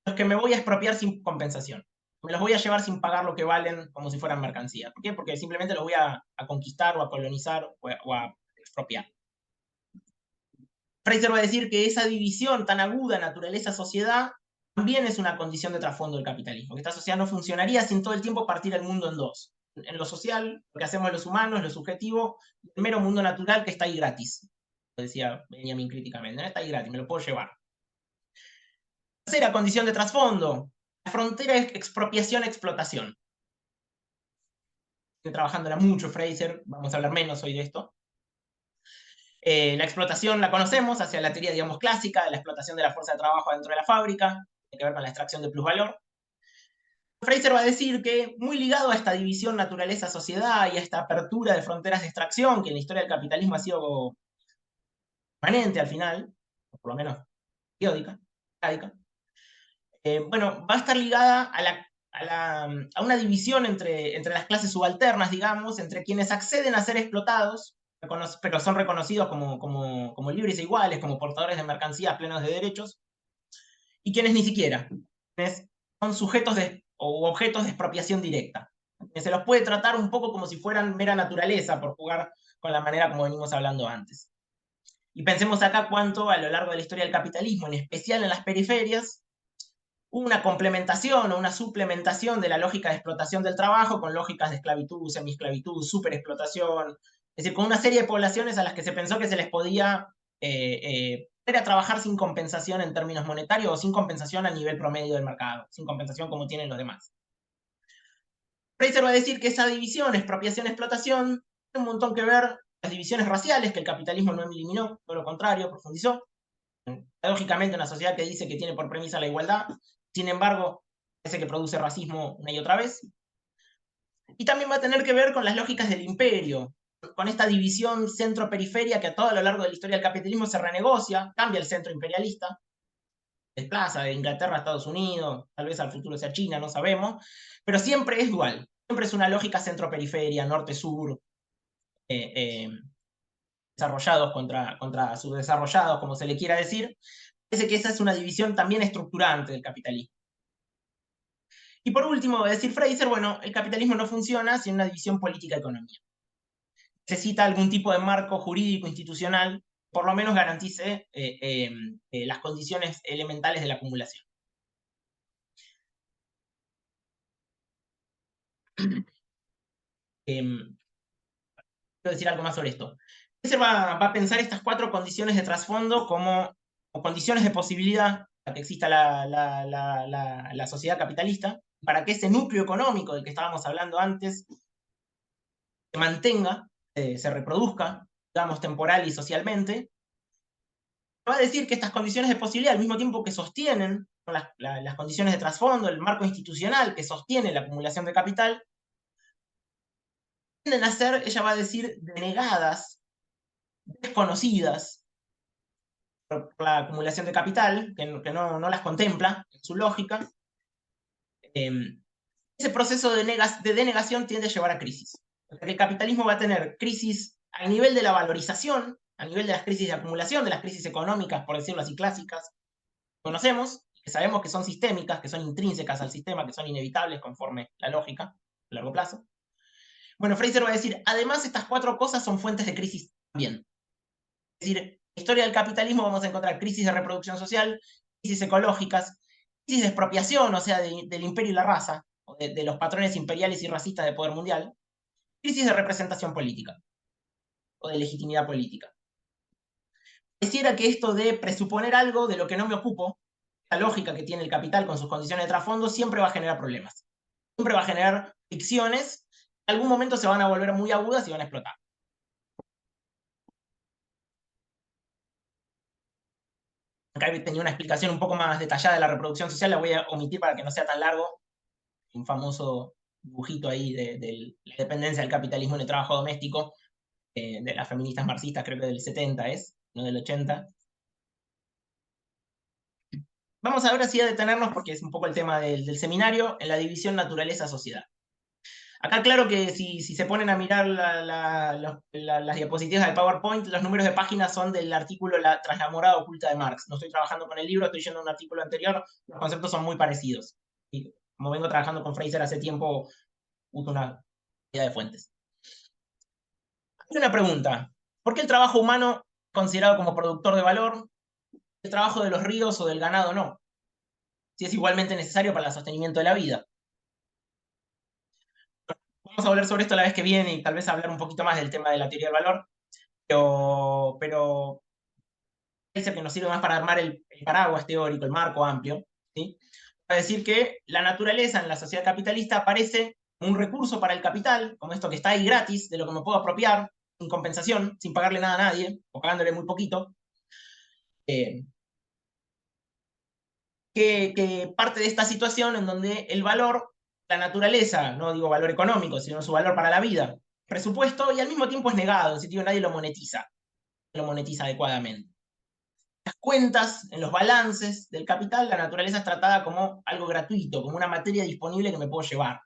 los que me voy a expropiar sin compensación. Me los voy a llevar sin pagar lo que valen como si fueran mercancía. ¿Por qué? Porque simplemente los voy a conquistar o a colonizar o a expropiar. Fraser va a decir que esa división tan aguda, naturaleza-sociedad, también es una condición de trasfondo del capitalismo. Que esta sociedad no funcionaría sin todo el tiempo partir el mundo en dos. En lo social, lo que hacemos los humanos, lo subjetivo, y el mero mundo natural que está ahí gratis. Lo decía Benjamin críticamente, ¿no? Está ahí gratis, me lo puedo llevar. Tercera condición de trasfondo, la frontera es expropiación-explotación. Estoy trabajándola mucho, Fraser, vamos a hablar menos hoy de esto. La explotación la conocemos hacia la teoría, digamos, clásica de la explotación de la fuerza de trabajo dentro de la fábrica, tiene que ver con la extracción de plusvalor. Fraser va a decir que, muy ligado a esta división naturaleza-sociedad y a esta apertura de fronteras de extracción, que en la historia del capitalismo ha sido permanente al final, o por lo menos periódica, bueno, va a estar ligada a una división entre las clases subalternas, digamos, entre quienes acceden a ser explotados, pero son reconocidos como libres e iguales, como portadores de mercancías plenos de derechos, y quienes ni siquiera, quienes son sujetos o objetos de expropiación directa. Se los puede tratar un poco como si fueran mera naturaleza, por jugar con la manera como venimos hablando antes. Y pensemos acá cuánto a lo largo de la historia del capitalismo, en especial en las periferias, una complementación o una suplementación de la lógica de explotación del trabajo con lógicas de esclavitud, semiesclavitud, superexplotación, es decir, con una serie de poblaciones a las que se pensó que se les podía a trabajar sin compensación en términos monetarios o sin compensación a nivel promedio del mercado, sin compensación como tienen los demás. Fraser va a decir que esa división, expropiación, explotación, tiene un montón que ver con las divisiones raciales que el capitalismo no eliminó, todo lo contrario, profundizó. Paradójicamente, una sociedad que dice que tiene por premisa la igualdad, sin embargo, parece que produce racismo una y otra vez. Y también va a tener que ver con las lógicas del imperio, con esta división centro-periferia que a todo lo largo de la historia del capitalismo se renegocia, cambia el centro imperialista, desplaza de Inglaterra a Estados Unidos, tal vez al futuro sea China, no sabemos, pero siempre es dual, siempre es una lógica centro-periferia, norte-sur, desarrollados contra subdesarrollados, como se le quiera decir. Parece que esa es una división también estructurante del capitalismo. Y por último, va a decir Fraser, bueno, el capitalismo no funciona sin una división política-economía. Necesita algún tipo de marco jurídico institucional, por lo menos garantice las condiciones elementales de la acumulación. Quiero decir algo más sobre esto. Fraser va a pensar estas 4 condiciones de trasfondo como condiciones de posibilidad para que exista la sociedad capitalista, para que ese núcleo económico del que estábamos hablando antes se mantenga, se reproduzca, digamos, temporal y socialmente. Va a decir que estas condiciones de posibilidad, al mismo tiempo que sostienen las condiciones de trasfondo, el marco institucional que sostiene la acumulación de capital, tienden a ser, ella va a decir, denegadas, desconocidas por la acumulación de capital, que no las contempla en su lógica. Ese proceso de denegación tiende a llevar a crisis. El capitalismo va a tener crisis a nivel de la valorización, a nivel de las crisis de acumulación, de las crisis económicas, por decirlo así, clásicas, que conocemos, que sabemos que son sistémicas, que son intrínsecas al sistema, que son inevitables conforme la lógica a largo plazo. Bueno, Fraser va a decir, además estas 4 cosas son fuentes de crisis también. Es decir, en la historia del capitalismo vamos a encontrar crisis de reproducción social, crisis ecológicas, crisis de expropiación, o sea, del imperio y la raza, o de los patrones imperiales y racistas de poder mundial, crisis de representación política, o de legitimidad política. Pareciera que esto de presuponer algo de lo que no me ocupo, la lógica que tiene el capital con sus condiciones de trasfondo, siempre va a generar problemas. Siempre va a generar ficciones, en algún momento se van a volver muy agudas y van a explotar. Acá tenía una explicación un poco más detallada de la reproducción social, la voy a omitir para que no sea tan largo. Un famoso dibujito ahí de la dependencia del capitalismo en el trabajo doméstico, de las feministas marxistas, creo que del 70 es, no del 80. Vamos ahora sí a detenernos, porque es un poco el tema del seminario, en la división naturaleza-sociedad. Acá claro que si se ponen a mirar las diapositivas de PowerPoint, los números de páginas son del artículo Tras la morada oculta de Marx. No estoy trabajando con el libro, estoy yendo a un artículo anterior, los conceptos son muy parecidos. Y como vengo trabajando con Fraser hace tiempo, uso una cantidad de fuentes. Hay una pregunta. ¿Por qué el trabajo humano es considerado como productor de valor? ¿El trabajo de los ríos o del ganado no? Si es igualmente necesario para el sostenimiento de la vida. Vamos a hablar sobre esto la vez que viene y tal vez hablar un poquito más del tema de la teoría del valor, pero parece que nos sirve más para armar el paraguas teórico, el marco amplio, ¿sí? Para decir que la naturaleza en la sociedad capitalista aparece como un recurso para el capital, como esto que está ahí gratis, de lo que me puedo apropiar, sin compensación, sin pagarle nada a nadie, o pagándole muy poquito, que parte de esta situación en donde el valor, la naturaleza, no digo valor económico, sino su valor para la vida, presupuesto, y al mismo tiempo es negado, en el sentido nadie lo monetiza adecuadamente. Las cuentas, en los balances del capital, la naturaleza es tratada como algo gratuito, como una materia disponible que me puedo llevar.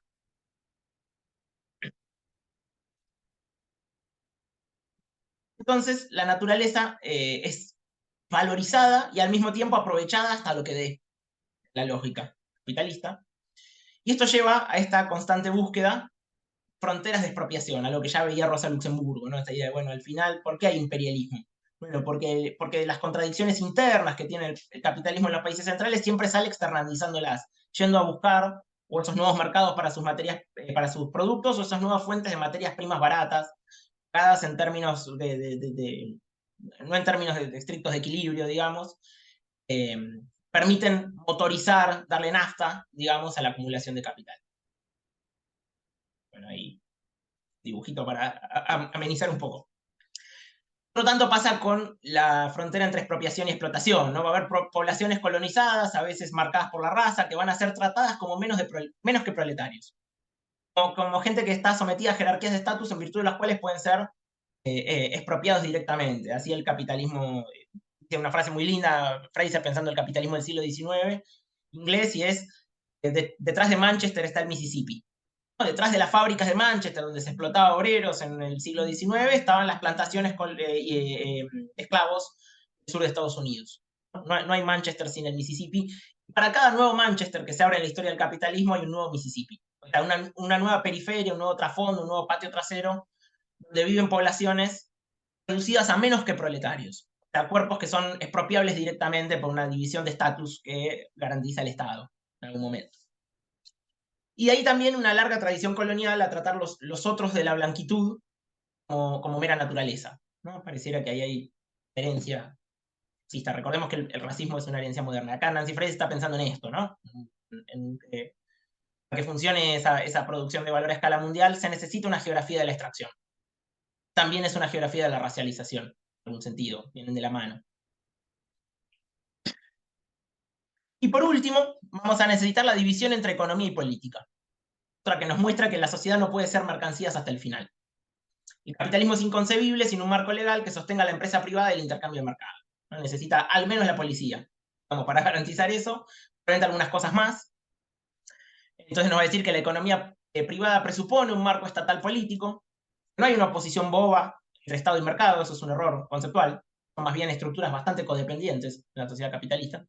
Entonces, la naturaleza es valorizada y al mismo tiempo aprovechada hasta lo que dé la lógica capitalista. Y esto lleva a esta constante búsqueda fronteras de expropiación, a lo que ya veía Rosa Luxemburgo, ¿no? Esta idea de, bueno, al final, ¿por qué hay imperialismo? Bueno, porque las contradicciones internas que tiene el capitalismo en los países centrales siempre sale externalizándolas, yendo a buscar o esos nuevos mercados para sus materias, para sus productos, o esas nuevas fuentes de materias primas baratas, pagadas en términos de no en términos estrictos de equilibrio, digamos, permiten motorizar, darle nafta, digamos, a la acumulación de capital. Bueno, ahí dibujito para amenizar un poco. Por lo tanto, pasa con la frontera entre expropiación y explotación, ¿no? Va a haber poblaciones colonizadas, a veces marcadas por la raza, que van a ser tratadas como menos que proletarios. Como gente que está sometida a jerarquías de estatus en virtud de las cuales pueden ser expropiados directamente. Así el capitalismo, tiene una frase muy linda, Fraser pensando el capitalismo del siglo XIX, inglés, y es, detrás de Manchester está el Mississippi. Detrás de las fábricas de Manchester, donde se explotaba obreros en el siglo XIX, estaban las plantaciones con esclavos del sur de Estados Unidos. No hay Manchester sin el Mississippi. Para cada nuevo Manchester que se abre en la historia del capitalismo hay un nuevo Mississippi. O sea, una nueva periferia, un nuevo trasfondo, un nuevo patio trasero, donde viven poblaciones reducidas a menos que proletarios. O sea, cuerpos que son expropiables directamente por una división de estatus que garantiza el Estado en algún momento. Y de ahí también una larga tradición colonial a tratar los otros de la blanquitud como mera naturaleza, ¿no? Pareciera que ahí hay herencia racista. Recordemos que el racismo es una herencia moderna. Acá Nancy Fraser está pensando en esto, ¿no? Para que funcione esa producción de valor a escala mundial se necesita una geografía de la extracción. También es una geografía de la racialización, en algún sentido, vienen de la mano. Y por último, vamos a necesitar la división entre economía y política, otra que nos muestra que la sociedad no puede ser mercancías hasta el final. El capitalismo es inconcebible sin un marco legal que sostenga la empresa privada y el intercambio de mercado. ¿No? Necesita al menos la policía, como para garantizar eso, frente a algunas cosas más. Entonces nos va a decir que la economía privada presupone un marco estatal político. No hay una oposición boba entre Estado y mercado, eso es un error conceptual. Son más bien estructuras bastante codependientes en la sociedad capitalista.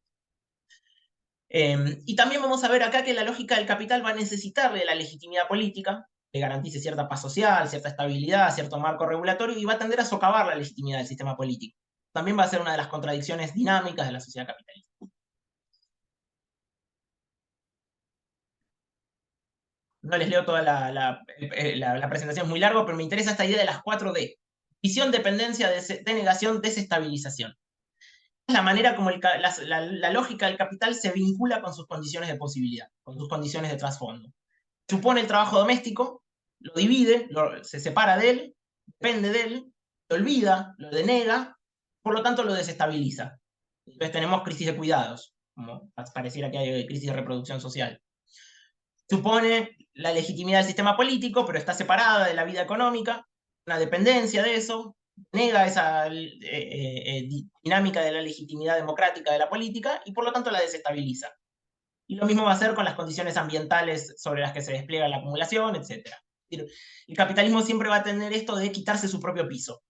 Y también vamos a ver acá que la lógica del capital va a necesitar de la legitimidad política, que garantice cierta paz social, cierta estabilidad, cierto marco regulatorio, y va a tender a socavar la legitimidad del sistema político. También va a ser una de las contradicciones dinámicas de la sociedad capitalista. No les leo toda la presentación, es muy largo, pero me interesa esta idea de las 4D. Visión, dependencia, denegación, desestabilización. Es la manera como la lógica del capital se vincula con sus condiciones de posibilidad, con sus condiciones de trasfondo. Supone el trabajo doméstico, lo divide, se separa de él, depende de él, lo olvida, lo denega, por lo tanto lo desestabiliza. Entonces tenemos crisis de cuidados, como pareciera que hay crisis de reproducción social. Supone la legitimidad del sistema político, pero está separada de la vida económica, una dependencia de eso, nega esa dinámica de la legitimidad democrática de la política y por lo tanto la desestabiliza. Y lo mismo va a hacer con las condiciones ambientales sobre las que se despliega la acumulación, etc. El capitalismo siempre va a tener esto de quitarse su propio piso,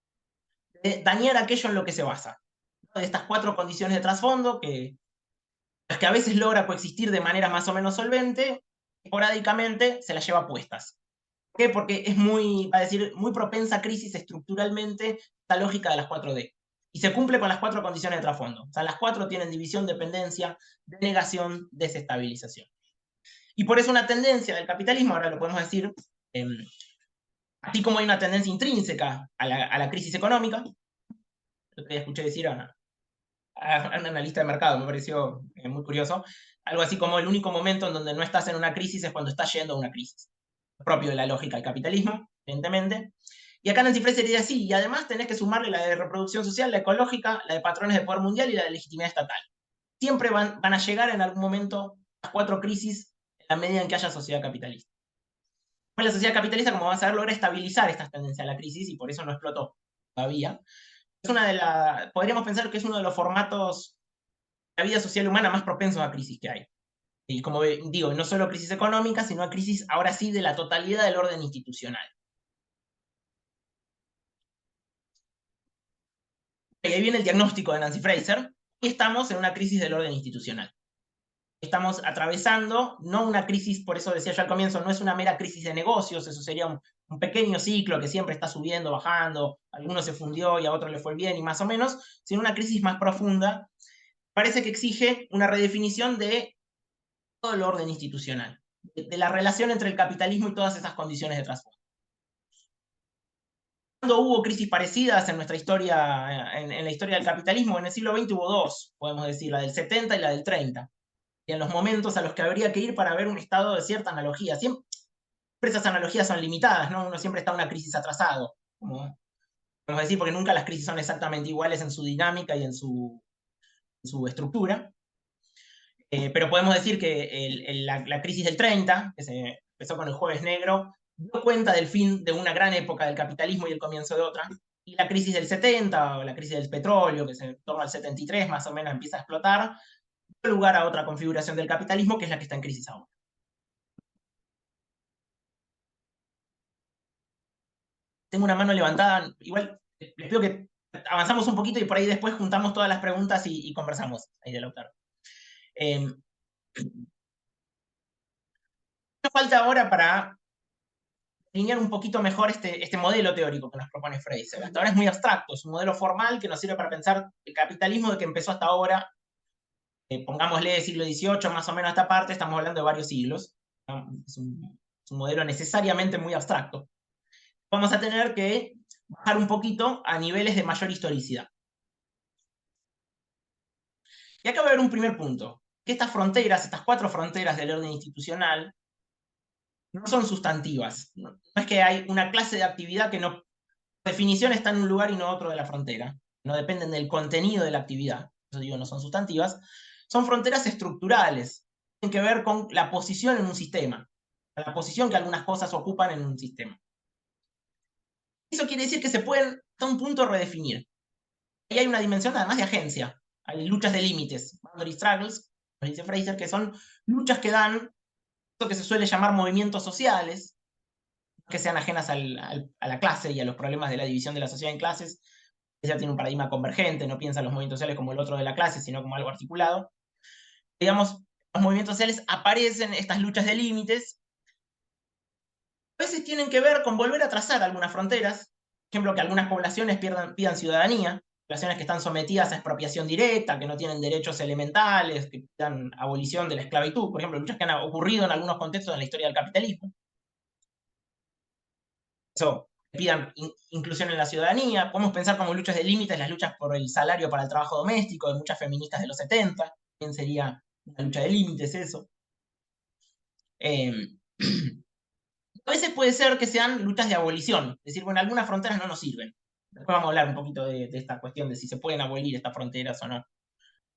de dañar aquello en lo que se basa. De estas 4 condiciones de trasfondo, las que a veces logra coexistir de manera más o menos solvente, esporádicamente se las lleva puestas. ¿Por qué? Porque es muy propensa a crisis estructuralmente esta lógica de las 4D. Y se cumple con las 4 condiciones de trasfondo. O sea, las 4 tienen división, dependencia, denegación, desestabilización. Y por eso una tendencia del capitalismo, ahora lo podemos decir, así como hay una tendencia intrínseca a la crisis económica, lo que escuché decir a un analista de mercado, me pareció muy curioso, algo así como el único momento en donde no estás en una crisis es cuando estás yendo a una crisis. Propio de la lógica del capitalismo, evidentemente. Y acá Nancy Fraser diría así, y además tenés que sumarle la de reproducción social, la ecológica, la de patrones de poder mundial y la de legitimidad estatal. Siempre van a llegar en algún momento las 4 crisis en la medida en que haya sociedad capitalista. Pues la sociedad capitalista, como vas a ver, logra estabilizar estas tendencias a la crisis y por eso no explotó todavía. Es podríamos pensar que es uno de los formatos de la vida social humana más propensos a crisis que hay. Y como digo, no solo crisis económica, sino a crisis ahora sí de la totalidad del orden institucional. Y ahí viene el diagnóstico de Nancy Fraser, y estamos en una crisis del orden institucional. Estamos atravesando, no una crisis, por eso decía yo al comienzo, no es una mera crisis de negocios, eso sería un pequeño ciclo que siempre está subiendo, bajando, a alguno se fundió y a otro le fue bien y más o menos, sino una crisis más profunda. Parece que exige una redefinición de todo el orden institucional, de la relación entre el capitalismo y todas esas condiciones de trasfondo. ¿Cuándo hubo crisis parecidas en nuestra historia, en la historia del capitalismo? En el siglo XX hubo dos, podemos decir, la del 70 y la del 30. Y en los momentos a los que habría que ir para ver un estado de cierta analogía. Siempre esas analogías son limitadas, ¿no? Uno siempre está en una crisis atrasado, como podemos decir, porque nunca las crisis son exactamente iguales en su dinámica y en su estructura. Pero podemos decir que la crisis del 30, que se empezó con el Jueves Negro, dio cuenta del fin de una gran época del capitalismo y el comienzo de otra. Y la crisis del 70, o la crisis del petróleo, que es en torno al 73 más o menos empieza a explotar, dio lugar a otra configuración del capitalismo, que es la que está en crisis ahora. Tengo una mano levantada, igual les pido que avanzamos un poquito y por ahí después juntamos todas las preguntas y conversamos ahí del autor. Falta ahora para delinear un poquito mejor este modelo teórico que nos propone Fraser. Hasta ahora es muy abstracto, es un modelo formal que nos sirve para pensar el capitalismo de que empezó hasta ahora, pongámosle siglo XVIII más o menos a esta parte, estamos hablando de varios siglos. Es un modelo necesariamente muy abstracto. Vamos a tener que bajar un poquito a niveles de mayor historicidad. Y acá va a haber un primer punto, que estas fronteras, estas cuatro fronteras del orden institucional, no son sustantivas. No es que hay una clase de actividad que no, por definición, está en un lugar y no otro de la frontera. No dependen del contenido de la actividad. Eso digo, no son sustantivas. Son fronteras estructurales. Tienen que ver con la posición en un sistema. La posición que algunas cosas ocupan en un sistema. Eso quiere decir que se pueden, hasta un punto, redefinir. Y hay una dimensión además de agencia. Hay luchas de límites, boundary struggles, nos dice Fraser, que son luchas que dan lo que se suele llamar movimientos sociales, que sean ajenas a la clase y a los problemas de la división de la sociedad en clases. Ella tiene un paradigma convergente, no piensa en los movimientos sociales como el otro de la clase, sino como algo articulado. Digamos, los movimientos sociales aparecen, estas luchas de límites, a veces tienen que ver con volver a trazar algunas fronteras, por ejemplo, que algunas poblaciones pidan ciudadanía, poblaciones que están sometidas a expropiación directa, que no tienen derechos elementales, que pidan abolición de la esclavitud, por ejemplo, luchas que han ocurrido en algunos contextos en la historia del capitalismo. Eso, pidan inclusión en la ciudadanía. Podemos pensar como luchas de límites las luchas por el salario para el trabajo doméstico de muchas feministas de los 70. También sería una lucha de límites eso. A veces puede ser que sean luchas de abolición. Es decir, bueno, algunas fronteras no nos sirven. Después vamos a hablar un poquito de esta cuestión de si se pueden abolir estas fronteras o no.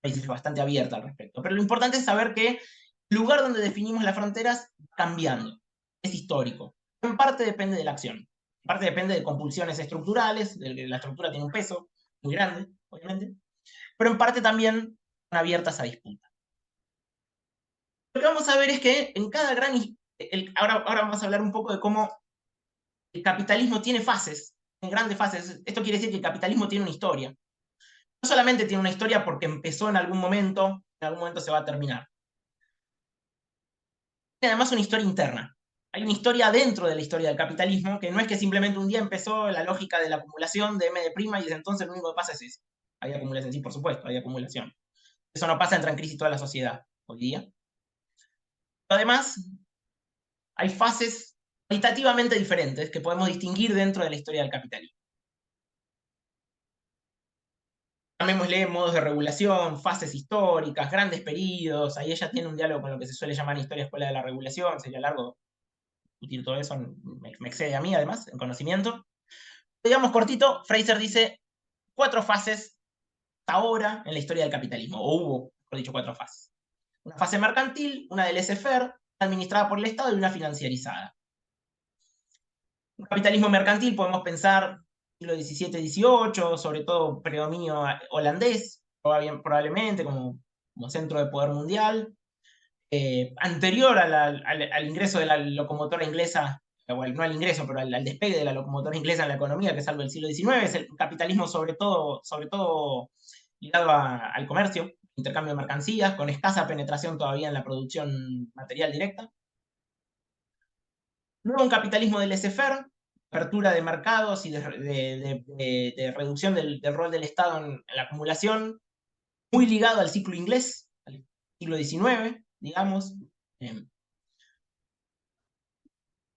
Es bastante abierta al respecto. Pero lo importante es saber que el lugar donde definimos las fronteras va cambiando. Es histórico. En parte depende de la acción. En parte depende de compulsiones estructurales. La estructura tiene un peso muy grande, obviamente. Pero en parte también son abiertas a disputa. Lo que vamos a ver es que en cada gran... Ahora vamos a hablar un poco de cómo el capitalismo tiene fases, en grandes fases. Esto quiere decir que el capitalismo tiene una historia. No solamente tiene una historia porque empezó en algún momento se va a terminar. Tiene además una historia interna. Hay una historia dentro de la historia del capitalismo, que no es que simplemente un día empezó la lógica de la acumulación de M' y desde entonces lo único que pasa es eso. Hay acumulación, sí, por supuesto, hay acumulación. Eso no pasa, entra en crisis toda la sociedad hoy día. Además, hay fases cualitativamente diferentes que podemos distinguir dentro de la historia del capitalismo. Llamémosle modos de regulación, fases históricas, grandes periodos. Ahí ella tiene un diálogo con lo que se suele llamar historia escuela de la regulación. Sería largo discutir todo eso, me excede a mí además en conocimiento. Digamos cortito, Fraser dice 4 fases hasta ahora en la historia del capitalismo, o hubo, mejor dicho, 4 fases. Una fase mercantil, una del laissez-faire, administrada por el Estado, y una financiarizada. Un capitalismo mercantil podemos pensar siglo XVII-XVIII, sobre todo predominio holandés, probablemente como centro de poder mundial. Anterior al ingreso de la locomotora inglesa, no al ingreso, pero al despegue de la locomotora inglesa en la economía, que es algo del siglo XIX, es el capitalismo sobre todo ligado al comercio, intercambio de mercancías, con escasa penetración todavía en la producción material directa. Luego un capitalismo del laissez-faire, apertura de mercados y de reducción del rol del Estado en la acumulación, muy ligado al ciclo inglés, al siglo XIX, digamos.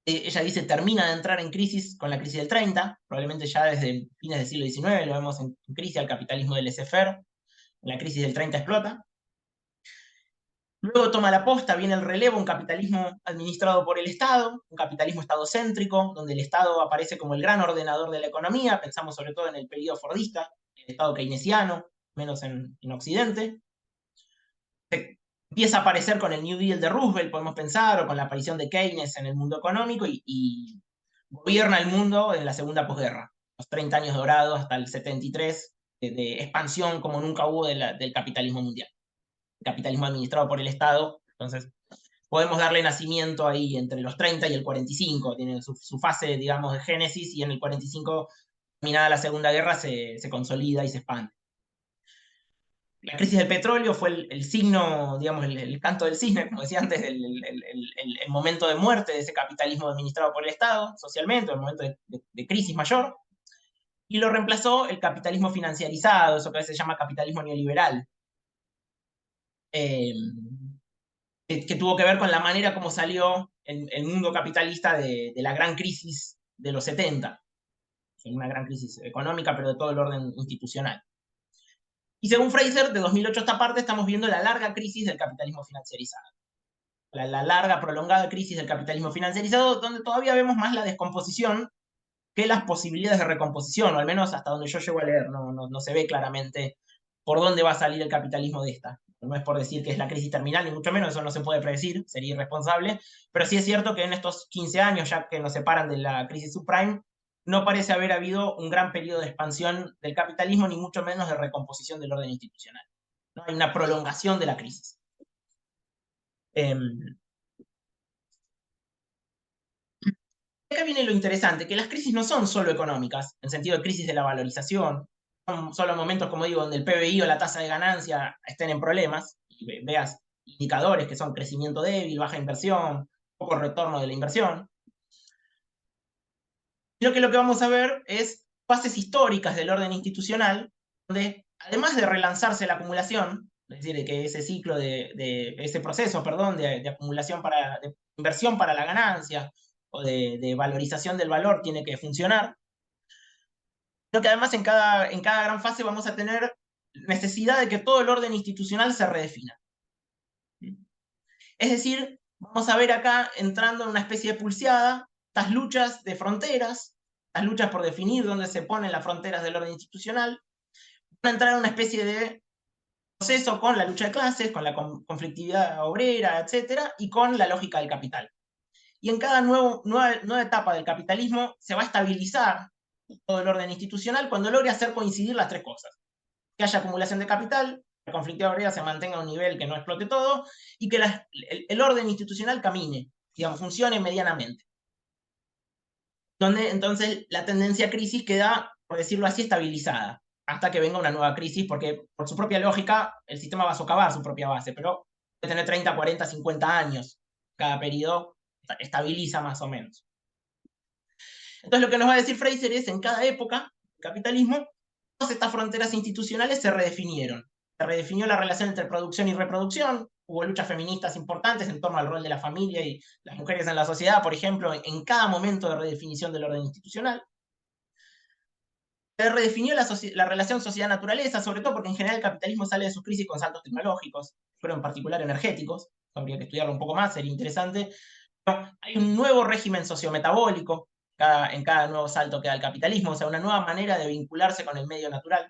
ella dice, termina de entrar en crisis con la crisis del 30, probablemente ya desde fines del siglo XIX lo vemos en crisis al capitalismo del laissez-faire, la crisis del 30 explota. Luego toma la posta, viene el relevo, un capitalismo administrado por el Estado, un capitalismo estadocéntrico, donde el Estado aparece como el gran ordenador de la economía, pensamos sobre todo en el periodo fordista, el Estado keynesiano, menos en Occidente. Empieza a aparecer con el New Deal de Roosevelt, podemos pensar, o con la aparición de Keynes en el mundo económico, y gobierna el mundo en la segunda posguerra, los 30 años dorados hasta el 73, de expansión como nunca hubo del capitalismo mundial. Capitalismo administrado por el Estado, entonces podemos darle nacimiento ahí entre los 30 y el 45, tiene su fase, digamos, de génesis, y en el 45, terminada la Segunda Guerra, se consolida y se expande. La crisis del petróleo fue el signo, digamos, el canto del cisne, como decía antes, el momento de muerte de ese capitalismo administrado por el Estado, socialmente, el momento de crisis mayor, y lo reemplazó el capitalismo financiarizado, eso que a veces se llama capitalismo neoliberal, que tuvo que ver con la manera como salió el mundo capitalista de la gran crisis de los 70, una gran crisis económica, pero de todo el orden institucional. Y según Fraser, de 2008 a esta parte, estamos viendo la larga crisis del capitalismo financiarizado. La larga, prolongada crisis del capitalismo financiarizado, donde todavía vemos más la descomposición que las posibilidades de recomposición, o al menos hasta donde yo llego a leer, no se ve claramente por dónde va a salir el capitalismo de esta. No es por decir que es la crisis terminal, ni mucho menos, eso no se puede predecir, sería irresponsable, pero sí es cierto que en estos 15 años, ya que nos separan de la crisis subprime, no parece haber habido un gran periodo de expansión del capitalismo, ni mucho menos de recomposición del orden institucional. ¿No? Hay una prolongación de la crisis. Acá viene lo interesante, que las crisis no son solo económicas, en sentido de crisis de la valorización, son solo momentos, como digo, donde el PBI o la tasa de ganancia estén en problemas, y veas indicadores que son crecimiento débil, baja inversión, poco retorno de la inversión. Sino que lo que vamos a ver es fases históricas del orden institucional, donde además de relanzarse la acumulación, es decir, de que ese ciclo ese proceso, perdón, de acumulación de inversión para la ganancia, o de valorización del valor tiene que funcionar, sino que además en cada gran fase vamos a tener necesidad de que todo el orden institucional se redefina. Es decir, vamos a ver acá entrando en una especie de pulseada estas luchas de fronteras, las luchas por definir dónde se ponen las fronteras del orden institucional, van a entrar en una especie de proceso con la lucha de clases, con la conflictividad obrera, etc., y con la lógica del capital. Y en cada nueva etapa del capitalismo se va a estabilizar todo el orden institucional cuando logre hacer coincidir las tres cosas. Que haya acumulación de capital, la conflictividad obrera se mantenga a un nivel que no explote todo, y que el orden institucional camine, digamos, funcione medianamente. Donde entonces la tendencia a crisis queda, por decirlo así, estabilizada, hasta que venga una nueva crisis, porque por su propia lógica el sistema va a socavar su propia base, pero puede tener 30, 40, 50 años. Cada periodo estabiliza más o menos. Entonces lo que nos va a decir Fraser es, en cada época, el capitalismo, todas estas fronteras institucionales se redefinieron. Se redefinió la relación entre producción y reproducción, hubo luchas feministas importantes en torno al rol de la familia y las mujeres en la sociedad, por ejemplo, en cada momento de redefinición del orden institucional. Se redefinió la relación sociedad-naturaleza, sobre todo porque en general el capitalismo sale de sus crisis con saltos tecnológicos, pero en particular energéticos, habría que estudiarlo un poco más, sería interesante. Pero hay un nuevo régimen sociometabólico en cada nuevo salto que da el capitalismo, o sea, una nueva manera de vincularse con el medio natural.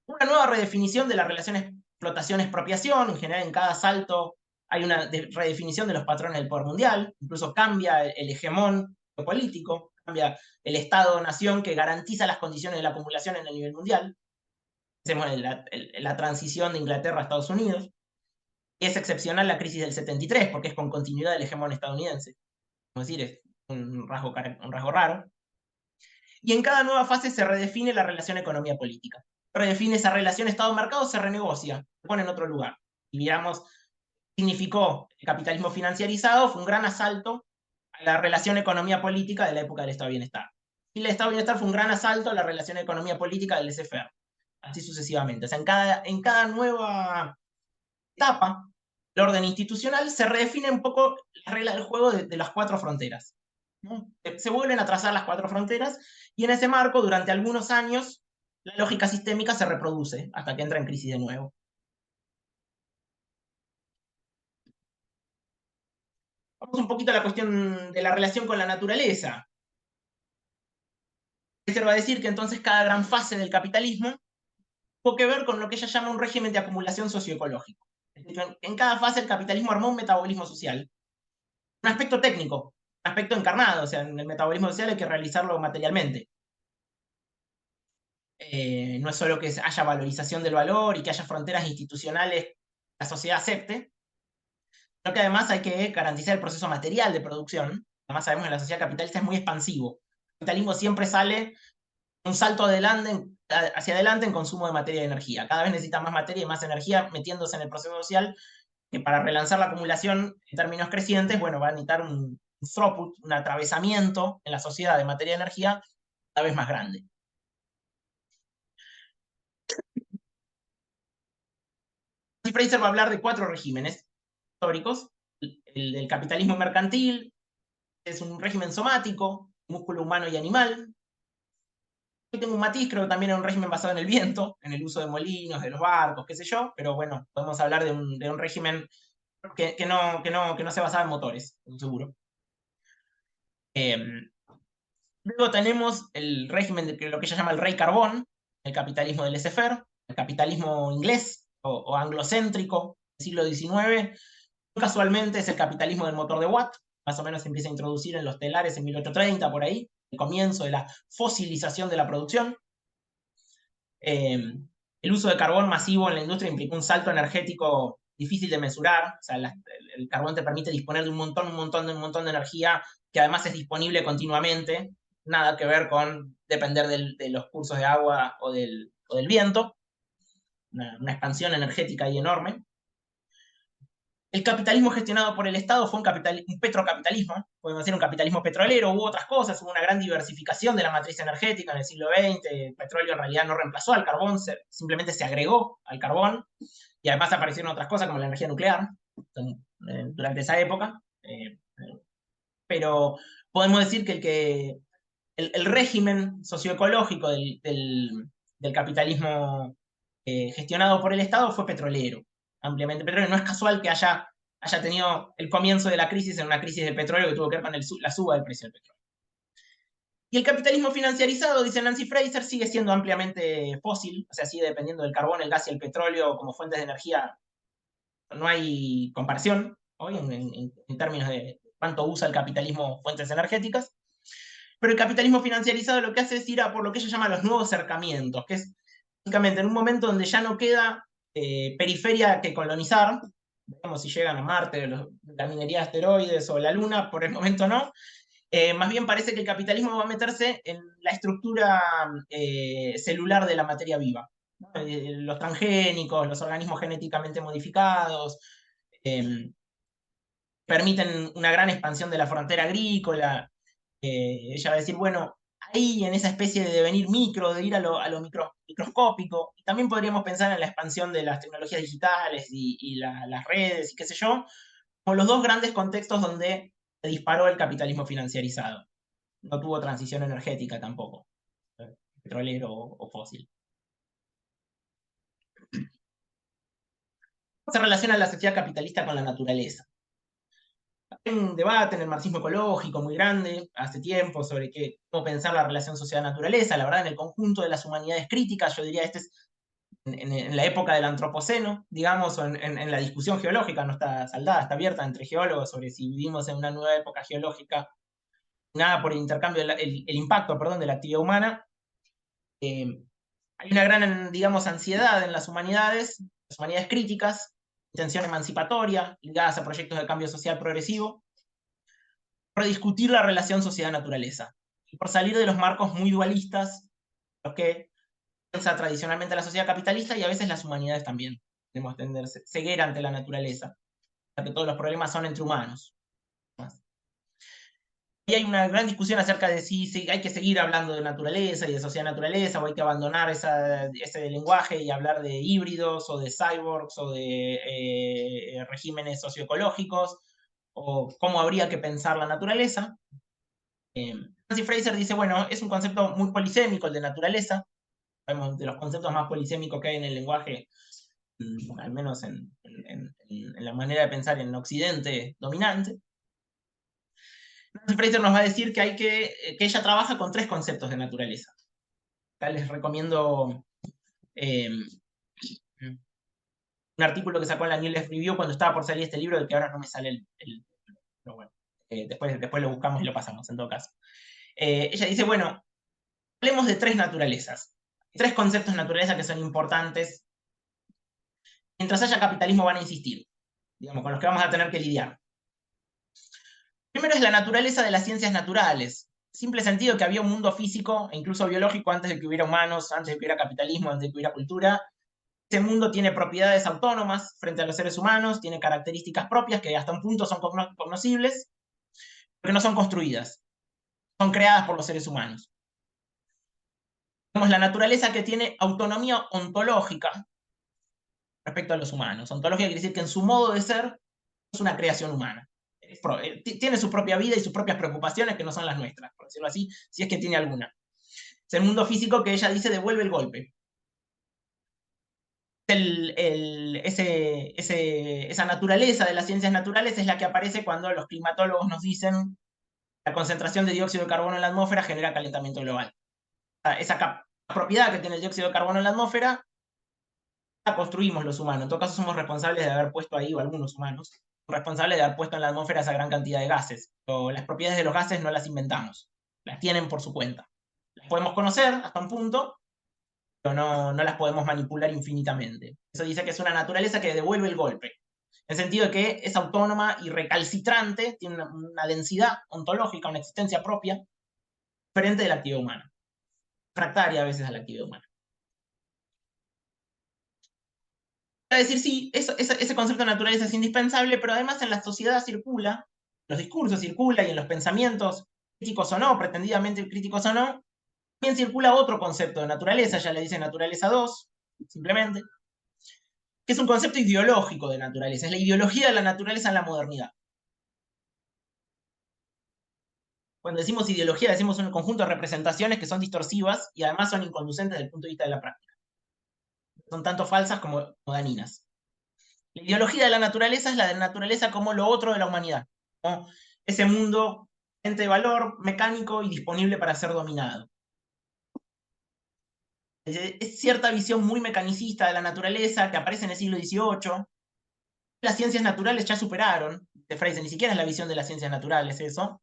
Una nueva redefinición de la relación explotación-expropiación, en general en cada salto hay una redefinición de los patrones del poder mundial, incluso cambia el hegemón político, cambia el Estado-nación que garantiza las condiciones de la acumulación en el nivel mundial. Hacemos la transición de Inglaterra a Estados Unidos. Es excepcional la crisis del 73, porque es con continuidad del hegemón estadounidense. Es decir, es un rasgo raro. Y en cada nueva fase se redefine la relación economía-política. Redefine esa relación Estado-mercado, se renegocia, se pone en otro lugar. Y digamos, significó el capitalismo financiarizado, fue un gran asalto a la relación economía-política de la época del Estado de Bienestar. Y el Estado de Bienestar fue un gran asalto a la relación economía-política del laissez-faire. Así sucesivamente. O sea, en cada nueva etapa, el orden institucional, se redefine un poco la regla del juego de las 4 fronteras, ¿no? Se vuelven a trazar las 4 fronteras, y en ese marco, durante algunos años, la lógica sistémica se reproduce hasta que entra en crisis de nuevo. Vamos un poquito a la cuestión de la relación con la naturaleza. Fraser va a decir que entonces cada gran fase del capitalismo tuvo que ver con lo que ella llama un régimen de acumulación socioecológico. En cada fase el capitalismo armó un metabolismo social. Un aspecto técnico, un aspecto encarnado, o sea, en el metabolismo social hay que realizarlo materialmente. No es solo que haya valorización del valor y que haya fronteras institucionales que la sociedad acepte, sino que además hay que garantizar el proceso material de producción. Además sabemos que la sociedad capitalista es muy expansivo. El capitalismo siempre sale un salto hacia adelante en consumo de materia y energía. Cada vez necesita más materia y más energía metiéndose en el proceso social, que para relanzar la acumulación en términos crecientes, bueno, va a necesitar un throughput, un atravesamiento en la sociedad de materia y energía cada vez más grande. Fraser va a hablar de 4 regímenes históricos. El del capitalismo mercantil es un régimen somático, músculo humano y animal. Yo tengo un matiz, creo que también era un régimen basado en el viento, en el uso de molinos, de los barcos, qué sé yo, pero bueno, podemos hablar de un régimen que no se basaba en motores, seguro. Luego tenemos el régimen de lo que ella llama el rey carbón, el capitalismo del laissez-faire, el capitalismo inglés o anglocéntrico del siglo XIX. Casualmente es el capitalismo del motor de Watt, más o menos se empieza a introducir en los telares en 1830, por ahí, el comienzo de la fosilización de la producción. El uso de carbón masivo en la industria implicó un salto energético difícil de mesurar. O sea, el carbón te permite disponer de un montón de energía que además es disponible continuamente. Nada que ver con depender de los cursos de agua o del viento. Una expansión energética ahí enorme. El capitalismo gestionado por el Estado fue un petrocapitalismo, podemos decir un capitalismo petrolero, hubo otras cosas, hubo una gran diversificación de la matriz energética en el siglo XX, el petróleo en realidad no reemplazó al carbón, simplemente se agregó al carbón, y además aparecieron otras cosas como la energía nuclear durante esa época, pero podemos decir que el régimen socioecológico del capitalismo gestionado por el Estado fue petrolero, ampliamente petrolero. No es casual que haya tenido el comienzo de la crisis en una crisis del petróleo que tuvo que ver con la suba del precio del petróleo. Y el capitalismo financiarizado, dice Nancy Fraser, sigue siendo ampliamente fósil, o sea, sigue dependiendo del carbón, el gas y el petróleo como fuentes de energía. No hay comparación hoy en términos de cuánto usa el capitalismo fuentes energéticas. Pero el capitalismo financiarizado lo que hace es ir a por lo que ella llama los nuevos cercamientos, que es básicamente en un momento donde ya no queda periferia que colonizar, veamos si llegan a Marte, la minería de asteroides o la Luna, por el momento no. Más bien parece que el capitalismo va a meterse en la estructura celular de la materia viva. Los transgénicos, los organismos genéticamente modificados, permiten una gran expansión de la frontera agrícola. Ella va a decir, bueno, ahí en esa especie de devenir micro, de ir a lo microscópico, y también podríamos pensar en la expansión de las tecnologías digitales y las redes y qué sé yo, como los 2 grandes contextos donde se disparó el capitalismo financiarizado. No tuvo transición energética tampoco, petrolero o fósil. ¿Cómo se relaciona la sociedad capitalista con la naturaleza? Hay un debate en el marxismo ecológico muy grande hace tiempo sobre cómo pensar la relación sociedad-naturaleza. La verdad, en el conjunto de las humanidades críticas, yo diría, este es en la época del antropoceno, digamos, o en la discusión geológica, no está saldada, está abierta entre geólogos sobre si vivimos en una nueva época geológica, nada por el intercambio, el impacto, perdón, de la actividad humana. Hay una gran, digamos, ansiedad en las humanidades críticas, intención emancipatoria, ligadas a proyectos de cambio social progresivo, por discutir la relación sociedad-naturaleza, y por salir de los marcos muy dualistas, los que piensa tradicionalmente la sociedad capitalista y a veces las humanidades también. Tenemos que tener ceguera ante la naturaleza, ya que todos los problemas son entre humanos. Y hay una gran discusión acerca de si hay que seguir hablando de naturaleza y de sociedad-naturaleza, o hay que abandonar ese lenguaje y hablar de híbridos, o de cyborgs, o de regímenes socioecológicos, o cómo habría que pensar la naturaleza. Nancy Fraser dice, bueno, es un concepto muy polisémico el de naturaleza, sabemos de los conceptos más polisémicos que hay en el lenguaje, al menos en la manera de pensar en Occidente dominante. Nancy Fraser nos va a decir que ella trabaja con 3 conceptos de naturaleza. Acá les recomiendo un artículo que sacó en la Nielsen Review cuando estaba por salir este libro, del que ahora no me sale pero bueno, después lo buscamos y lo pasamos en todo caso. Ella dice, bueno, hablemos de 3 naturalezas. 3 conceptos de naturaleza que son importantes. Mientras haya capitalismo van a insistir, digamos, con los que vamos a tener que lidiar. Primero es la naturaleza de las ciencias naturales. Simple sentido que había un mundo físico e incluso biológico antes de que hubiera humanos, antes de que hubiera capitalismo, antes de que hubiera cultura. Ese mundo tiene propiedades autónomas frente a los seres humanos, tiene características propias que hasta un punto son cognoscibles, pero que no son construidas, son creadas por los seres humanos. Tenemos la naturaleza que tiene autonomía ontológica respecto a los humanos. Ontológica quiere decir que en su modo de ser es una creación humana. Tiene su propia vida y sus propias preocupaciones que no son las nuestras, por decirlo así, si es que tiene alguna. Es el mundo físico que ella dice devuelve el golpe. Esa naturaleza de las ciencias naturales es la que aparece cuando los climatólogos nos dicen que la concentración de dióxido de carbono en la atmósfera genera calentamiento global. Esa propiedad que tiene el dióxido de carbono en la atmósfera la construimos los humanos. En todo caso somos responsables de haber puesto ahí, o algunos humanos, responsables de haber puesto en la atmósfera esa gran cantidad de gases. Pero las propiedades de los gases no las inventamos, las tienen por su cuenta. Las podemos conocer hasta un punto, pero no las podemos manipular infinitamente. Eso dice que es una naturaleza que devuelve el golpe, en el sentido de que es autónoma y recalcitrante, tiene una densidad ontológica, una existencia propia, diferente de la actividad humana, refractaria a veces a la actividad humana. A decir, sí, ese concepto de naturaleza es indispensable, pero además en la sociedad circula, los discursos circula y en los pensamientos, críticos o no, pretendidamente críticos o no, también circula otro concepto de naturaleza, ya le dice naturaleza 2, simplemente, que es un concepto ideológico de naturaleza, es la ideología de la naturaleza en la modernidad. Cuando decimos ideología, decimos un conjunto de representaciones que son distorsivas y además son inconducentes desde el punto de vista de la práctica. Son tanto falsas como dañinas. La ideología de la naturaleza es la de la naturaleza como lo otro de la humanidad, ¿no? Ese mundo de valor mecánico y disponible para ser dominado. Es cierta visión muy mecanicista de la naturaleza que aparece en el siglo XVIII. Las ciencias naturales ya superaron, de Fraser, ni siquiera es la visión de las ciencias naturales eso,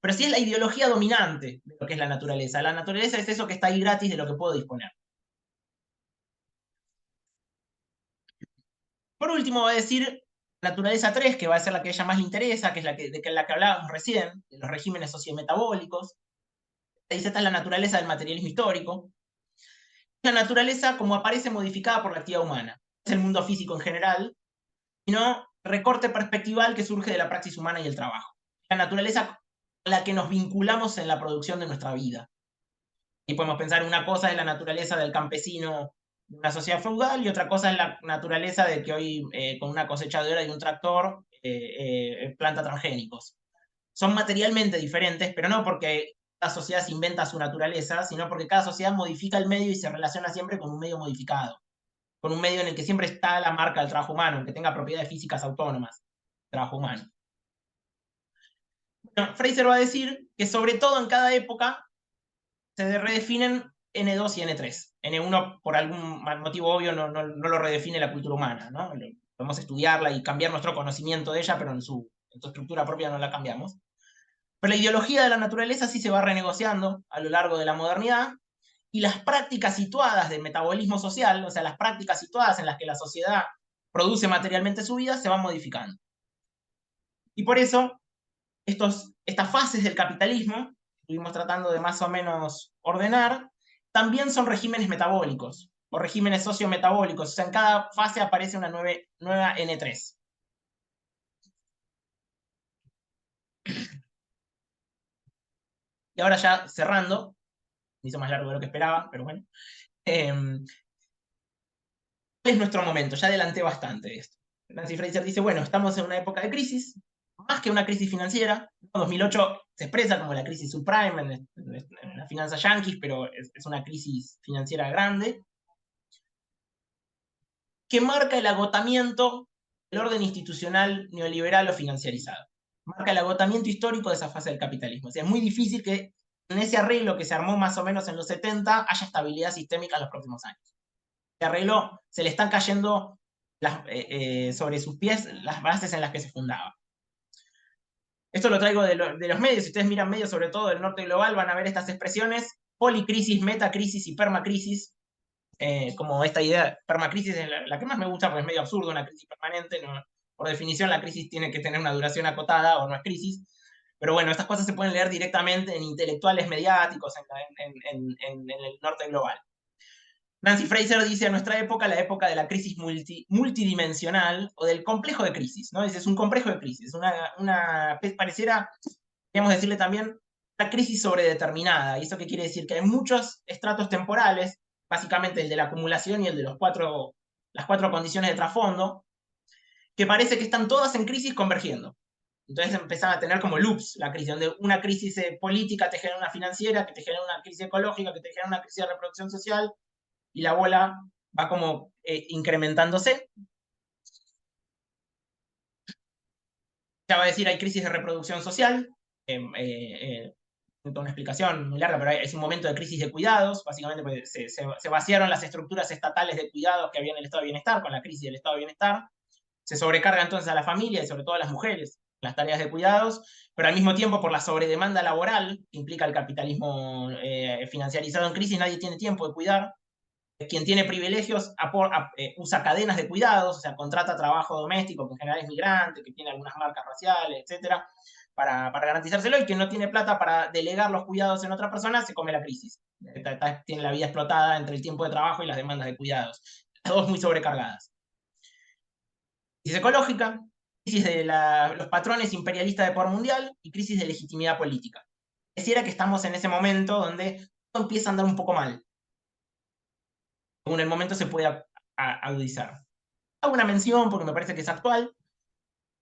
pero sí es la ideología dominante de lo que es la naturaleza. La naturaleza es eso que está ahí gratis de lo que puedo disponer. Por último va a decir naturaleza 3, que va a ser la que a ella más le interesa, que es la que hablábamos recién, de los regímenes sociometabólicos. Dice, esta es la naturaleza del materialismo histórico. La naturaleza como aparece modificada por la actividad humana. No es el mundo físico en general, sino recorte perspectival que surge de la praxis humana y el trabajo. La naturaleza a la que nos vinculamos en la producción de nuestra vida. Y podemos pensar, una cosa es la naturaleza del campesino de una sociedad feudal y otra cosa es la naturaleza de que hoy con una cosechadora y un tractor planta transgénicos. Son materialmente diferentes, pero no porque cada sociedad se inventa su naturaleza, sino porque cada sociedad modifica el medio y se relaciona siempre con un medio modificado, con un medio en el que siempre está la marca del trabajo humano, en que tenga propiedades físicas autónomas, trabajo humano. Bueno, Fraser va a decir que sobre todo en cada época se redefinen N2 y N3. N1 por algún motivo obvio no lo redefine la cultura humana, ¿no? Podemos estudiarla y cambiar nuestro conocimiento de ella, pero en su estructura propia no la cambiamos. Pero la ideología de la naturaleza sí se va renegociando a lo largo de la modernidad, y las prácticas situadas de metabolismo social, o sea, las prácticas situadas en las que la sociedad produce materialmente su vida, se van modificando. Y por eso, estas fases del capitalismo, que estuvimos tratando de más o menos ordenar, también son regímenes metabólicos, o regímenes sociometabólicos. O sea, en cada fase aparece una nueva N3. Y ahora ya cerrando, me hizo más largo de lo que esperaba, pero bueno. ¿Cuál es nuestro momento? Ya adelanté bastante esto. Nancy Fraser dice, bueno, estamos en una época de crisis, más que una crisis financiera. 2008 se expresa como la crisis subprime en las finanzas yanquis, pero es una crisis financiera grande, que marca el agotamiento del orden institucional neoliberal o financiarizado. Marca el agotamiento histórico de esa fase del capitalismo. O sea, es muy difícil que en ese arreglo que se armó más o menos en los 70 haya estabilidad sistémica en los próximos años. Ese arreglo se le están cayendo sobre sus pies las bases en las que se fundaba. Esto lo traigo de los medios. Si ustedes miran medios, sobre todo del norte global, van a ver estas expresiones: policrisis, metacrisis y permacrisis. Como esta idea, permacrisis es la que más me gusta porque es medio absurdo, una crisis permanente. No, por definición, la crisis tiene que tener una duración acotada o no es crisis. Pero bueno, estas cosas se pueden leer directamente en intelectuales mediáticos en el norte global. Nancy Fraser dice: a nuestra época, la época de la crisis multidimensional o del complejo de crisis, ¿no? Dice, es un complejo de crisis, pareciera, podríamos decirle también, una crisis sobredeterminada. ¿Y eso qué quiere decir? Que hay muchos estratos temporales, básicamente el de la acumulación y el de las cuatro condiciones de trasfondo, que parece que están todas en crisis convergiendo. Entonces empezaba a tener como loops la crisis, donde una crisis política te genera una financiera, que te genera una crisis ecológica, que te genera una crisis de reproducción social, y la bola va como incrementándose. Ya va a decir, hay crisis de reproducción social, una explicación muy larga, pero es un momento de crisis de cuidados, básicamente porque se vaciaron las estructuras estatales de cuidados que había en el estado de bienestar, con la crisis del estado de bienestar. Se sobrecarga entonces a la familia y sobre todo a las mujeres las tareas de cuidados, pero al mismo tiempo por la sobredemanda laboral que implica el capitalismo financiarizado en crisis, nadie tiene tiempo de cuidar. Quien tiene privilegios usa cadenas de cuidados, o sea, contrata trabajo doméstico, que en general es migrante, que tiene algunas marcas raciales, etcétera, para garanizárselo, y quien no tiene plata para delegar los cuidados en otra persona, se come la crisis. Tiene la vida explotada entre el tiempo de trabajo y las demandas de cuidados. Las dos muy sobrecargadas. Crisis ecológica, crisis de los patrones imperialistas de poder mundial y crisis de legitimidad política. Pareciera que estamos en ese momento donde todo empieza a andar un poco mal. Según el momento se puede agudizar. Hago una mención porque me parece que es actual.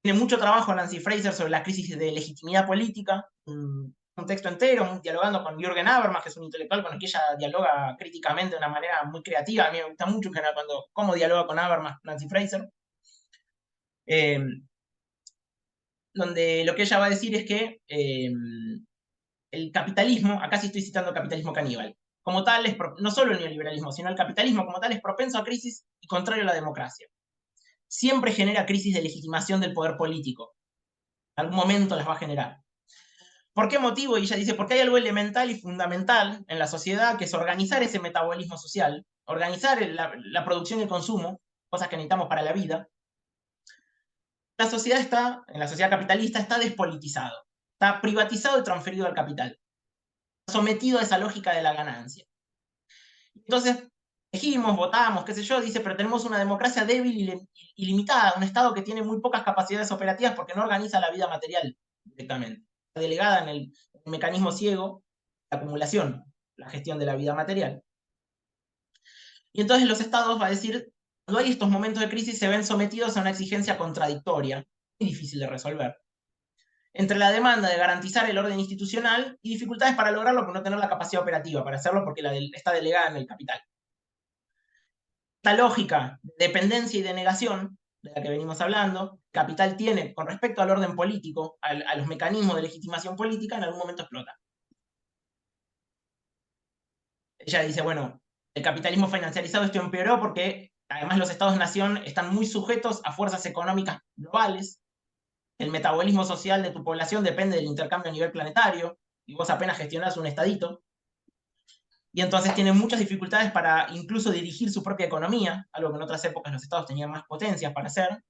Tiene mucho trabajo Nancy Fraser sobre la crisis de legitimidad política, un texto entero, dialogando con Jürgen Habermas, que es un intelectual con el que ella dialoga críticamente de una manera muy creativa. A mí me gusta mucho en general cómo dialoga con Habermas Nancy Fraser. Donde lo que ella va a decir es que el capitalismo, acá sí estoy citando capitalismo caníbal, como tal, no solo el neoliberalismo, sino el capitalismo como tal es propenso a crisis y contrario a la democracia. Siempre genera crisis de legitimación del poder político. En algún momento las va a generar. ¿Por qué motivo? Y ella dice, porque hay algo elemental y fundamental en la sociedad, que es organizar ese metabolismo social, organizar la producción y el consumo, cosas que necesitamos para la vida. En la sociedad capitalista está despolitizado, está privatizado y transferido al capital, sometido a esa lógica de la ganancia. Entonces, elegimos, votamos, qué sé yo, dice, pero tenemos una democracia débil y limitada, un Estado que tiene muy pocas capacidades operativas porque no organiza la vida material directamente. Está delegada en el mecanismo ciego, la acumulación, la gestión de la vida material. Y entonces los Estados, va a decir, cuando hay estos momentos de crisis, se ven sometidos a una exigencia contradictoria, muy difícil de resolver, entre la demanda de garantizar el orden institucional y dificultades para lograrlo por no tener la capacidad operativa para hacerlo porque está delegada en el capital. Esta lógica de dependencia y de negación, de la que venimos hablando, capital tiene con respecto al orden político, a los mecanismos de legitimación política, en algún momento explota. Ella dice, bueno, el capitalismo financiarizado esto empeoró porque además los estados-nación están muy sujetos a fuerzas económicas globales. El metabolismo social de tu población depende del intercambio a nivel planetario, y vos apenas gestionás un estadito. Y entonces tienen muchas dificultades para incluso dirigir su propia economía, algo que en otras épocas los estados tenían más potencias para hacer.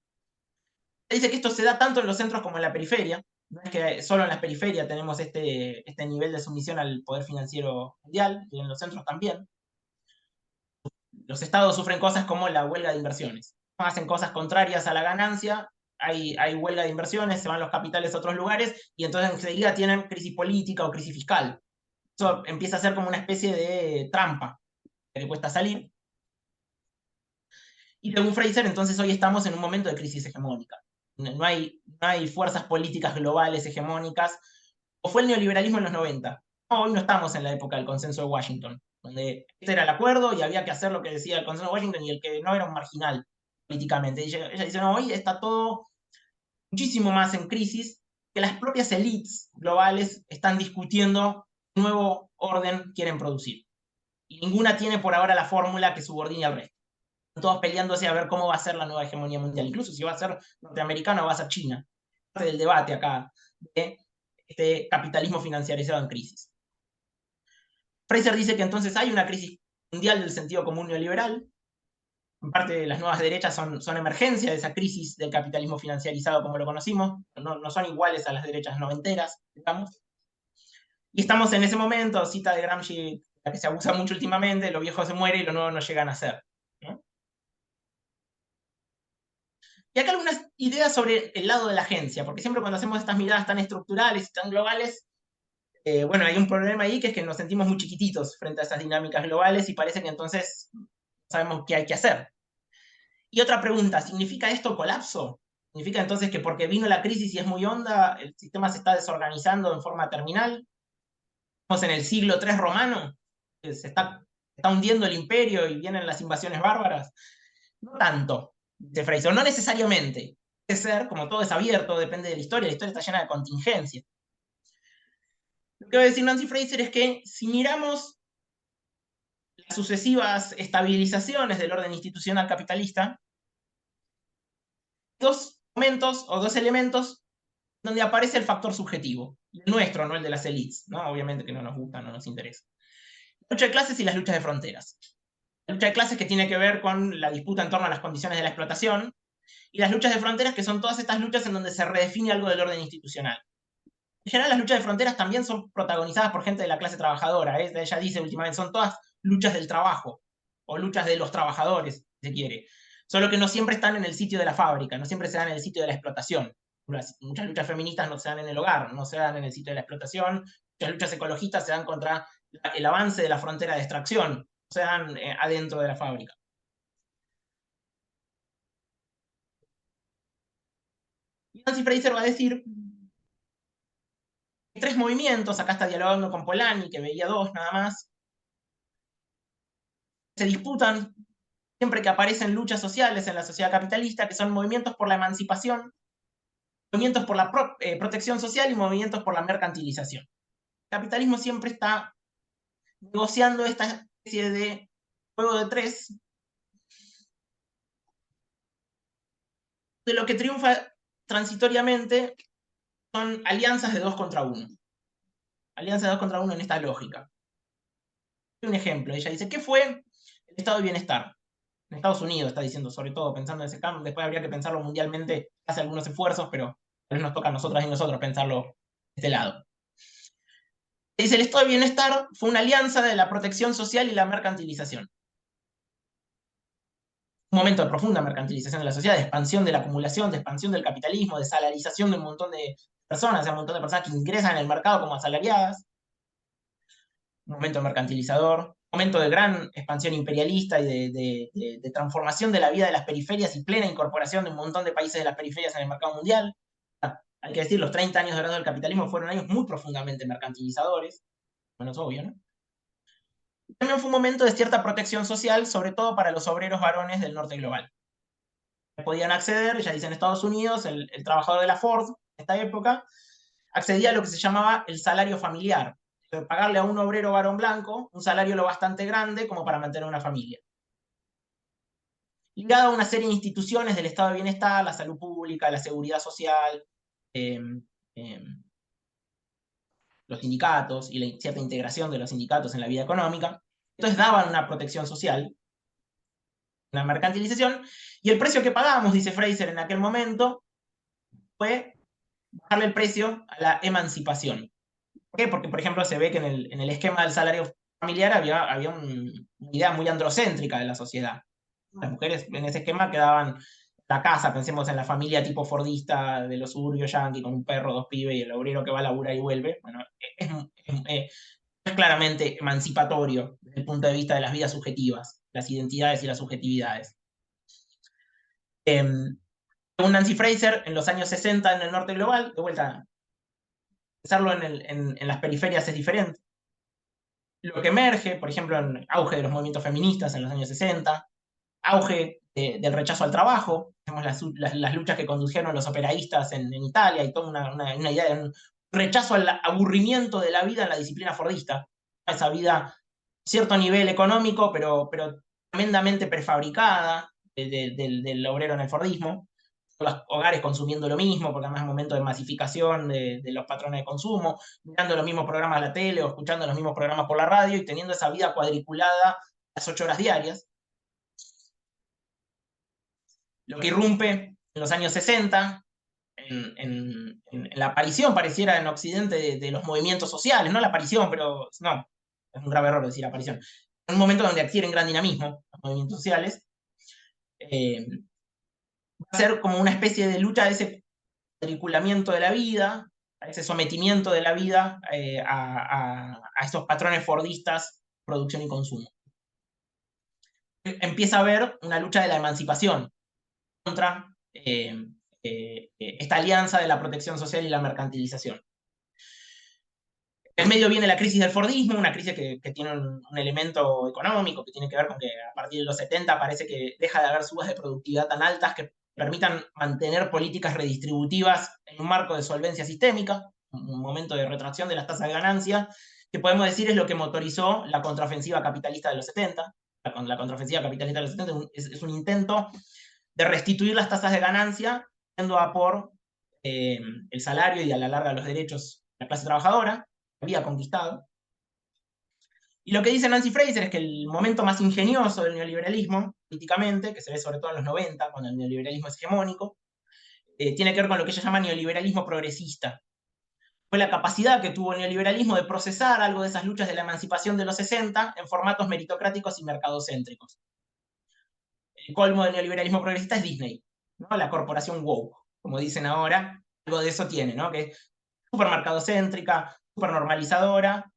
Dice que esto se da tanto en los centros como en la periferia. No es que solo en las periferias tenemos este nivel de sumisión al poder financiero mundial, y en los centros también. Los estados sufren cosas como la huelga de inversiones. Hacen cosas contrarias a la ganancia, hay huelga de inversiones, se van los capitales a otros lugares, y entonces enseguida tienen crisis política o crisis fiscal. Eso empieza a ser como una especie de trampa que le cuesta salir. Y según Fraser, entonces hoy estamos en un momento de crisis hegemónica. No hay fuerzas políticas globales hegemónicas. O fue el neoliberalismo en los 90. No, hoy no estamos en la época del consenso de Washington, donde este era el acuerdo y había que hacer lo que decía el consenso de Washington y el que no era un marginal políticamente. Ella dice, no, hoy está todo muchísimo más en crisis, que las propias élites globales están discutiendo qué nuevo orden quieren producir. Y ninguna tiene por ahora la fórmula que subordine al resto. Están todos peleándose a ver cómo va a ser la nueva hegemonía mundial, incluso si va a ser norteamericana o va a ser China. Parte del debate acá de este capitalismo financiarizado en crisis. Fraser dice que entonces hay una crisis mundial del sentido común neoliberal. En parte, las nuevas derechas son emergencia de esa crisis del capitalismo financiarizado como lo conocimos. No son iguales a las derechas noventeras, digamos. Y estamos en ese momento, cita de Gramsci, la que se abusa mucho últimamente, lo viejo se muere y lo nuevo no llegan a ser, ¿no? Y acá algunas ideas sobre el lado de la agencia, porque siempre cuando hacemos estas miradas tan estructurales y tan globales, bueno, hay un problema ahí que es que nos sentimos muy chiquititos frente a esas dinámicas globales y parece que entonces sabemos qué hay que hacer. Y otra pregunta, ¿significa esto colapso? ¿Significa entonces que porque vino la crisis y es muy honda, el sistema se está desorganizando en forma terminal? ¿Estamos en el siglo III romano? ¿Se está hundiendo el imperio y vienen las invasiones bárbaras? No tanto, dice Fraser, no necesariamente. Puede ser, como todo es abierto, depende de la historia está llena de contingencias. Lo que va a decir Nancy Fraser es que si miramos las sucesivas estabilizaciones del orden institucional capitalista, dos momentos o dos elementos donde aparece el factor subjetivo, el nuestro, no el de las élites, ¿no? Obviamente que no nos gusta, no nos interesa. La lucha de clases y las luchas de fronteras. La lucha de clases que tiene que ver con la disputa en torno a las condiciones de la explotación, y las luchas de fronteras que son todas estas luchas en donde se redefine algo del orden institucional. En general, las luchas de fronteras también son protagonizadas por gente de la clase trabajadora. Ella dice últimamente, son todas luchas del trabajo, o luchas de los trabajadores, si se quiere. Solo que no siempre están en el sitio de la fábrica, no siempre se dan en el sitio de la explotación. Muchas luchas feministas no se dan en el hogar, no se dan en el sitio de la explotación. Muchas luchas ecologistas se dan contra el avance de la frontera de extracción, no se dan adentro de la fábrica. Y Nancy Fraser va a decir tres movimientos, acá está dialogando con Polanyi, que veía dos nada más, se disputan siempre que aparecen luchas sociales en la sociedad capitalista, que son movimientos por la emancipación, movimientos por la protección social y movimientos por la mercantilización. El capitalismo siempre está negociando esta especie de juego de tres, de lo que triunfa transitoriamente son alianzas de 2 contra 1. Alianzas de 2 contra 1 en esta lógica. Un ejemplo, ella dice, ¿qué fue el estado de bienestar? En Estados Unidos está diciendo, sobre todo pensando en ese campo, después habría que pensarlo mundialmente, hace algunos esfuerzos, pero a veces nos toca a nosotras y nosotros pensarlo de este lado. Dice, el estado de bienestar fue una alianza de la protección social y la mercantilización. Un momento de profunda mercantilización de la sociedad, de expansión de la acumulación, de expansión del capitalismo, de salarización de un montón de personas, un montón de personas que ingresan en el mercado como asalariadas. Un momento mercantilizador, un momento de gran expansión imperialista y de transformación de la vida de las periferias y plena incorporación de un montón de países de las periferias en el mercado mundial. Hay que decir, los 30 años dorados del capitalismo fueron años muy profundamente mercantilizadores, menos obvio, ¿no? También fue un momento de cierta protección social, sobre todo para los obreros varones del norte global. Podían acceder, ya dice en Estados Unidos, el trabajador de la Ford, en esta época, accedía a lo que se llamaba el salario familiar. Pagarle a un obrero varón blanco un salario lo bastante grande como para mantener una familia. Ligado a una serie de instituciones del estado de bienestar, la salud pública, la seguridad social, los sindicatos y la cierta integración de los sindicatos en la vida económica. Entonces daban una protección social, una mercantilización, y el precio que pagábamos, dice Fraser en aquel momento, fue bajarle el precio a la emancipación. ¿Por qué? Porque, por ejemplo, se ve que en el esquema del salario familiar había una idea muy androcéntrica de la sociedad. Las mujeres en ese esquema quedaban la casa, pensemos en la familia tipo fordista de los suburbios yanqui, con un perro, 2 pibes y el obrero que va a laburar y vuelve. Bueno, es claramente emancipatorio desde el punto de vista de las vidas subjetivas, las identidades y las subjetividades. Según Nancy Fraser, en los años 60 en el norte global, de vuelta, pensarlo en las periferias es diferente. Lo que emerge, por ejemplo, en auge de los movimientos feministas en los años 60, auge del rechazo al trabajo, tenemos las luchas que condujeron los operaístas en Italia y toda una idea de un rechazo al aburrimiento de la vida en la disciplina fordista, esa vida cierto nivel económico, pero tremendamente prefabricada del obrero en el fordismo, los hogares consumiendo lo mismo, porque además es un momento de masificación de los patrones de consumo, mirando los mismos programas a la tele o escuchando los mismos programas por la radio y teniendo esa vida cuadriculada las 8 horas diarias. Lo que irrumpe en los años 60, en la aparición, pareciera en Occidente, de los movimientos sociales, no la aparición, pero no, es un grave error decir aparición, en un momento donde adquieren gran dinamismo los movimientos sociales, va a ser como una especie de lucha de ese cuadriculamiento de la vida, a ese sometimiento de la vida a estos patrones fordistas, producción y consumo. Empieza a haber una lucha de la emancipación contra esta alianza de la protección social y la mercantilización. En medio viene la crisis del Fordismo, una crisis que tiene un elemento económico, que tiene que ver con que a partir de los 70 parece que deja de haber subas de productividad tan altas que permitan mantener políticas redistributivas en un marco de solvencia sistémica, un momento de retracción de las tasas de ganancia, que podemos decir es lo que motorizó la contraofensiva capitalista de los 70. La contraofensiva capitalista de los 70 es un intento de restituir las tasas de ganancia, yendo a por el salario y a la larga los derechos de la clase trabajadora, que había conquistado. Y lo que dice Nancy Fraser es que el momento más ingenioso del neoliberalismo, políticamente, que se ve sobre todo en los 90, cuando el neoliberalismo es hegemónico, tiene que ver con lo que ella llama neoliberalismo progresista. Fue la capacidad que tuvo el neoliberalismo de procesar algo de esas luchas de la emancipación de los 60 en formatos meritocráticos y mercadocéntricos. El colmo del neoliberalismo progresista es Disney, ¿no? La corporación woke, como dicen ahora, algo de eso tiene, ¿no? Que es súper mercadocéntrica, súper normalizadora,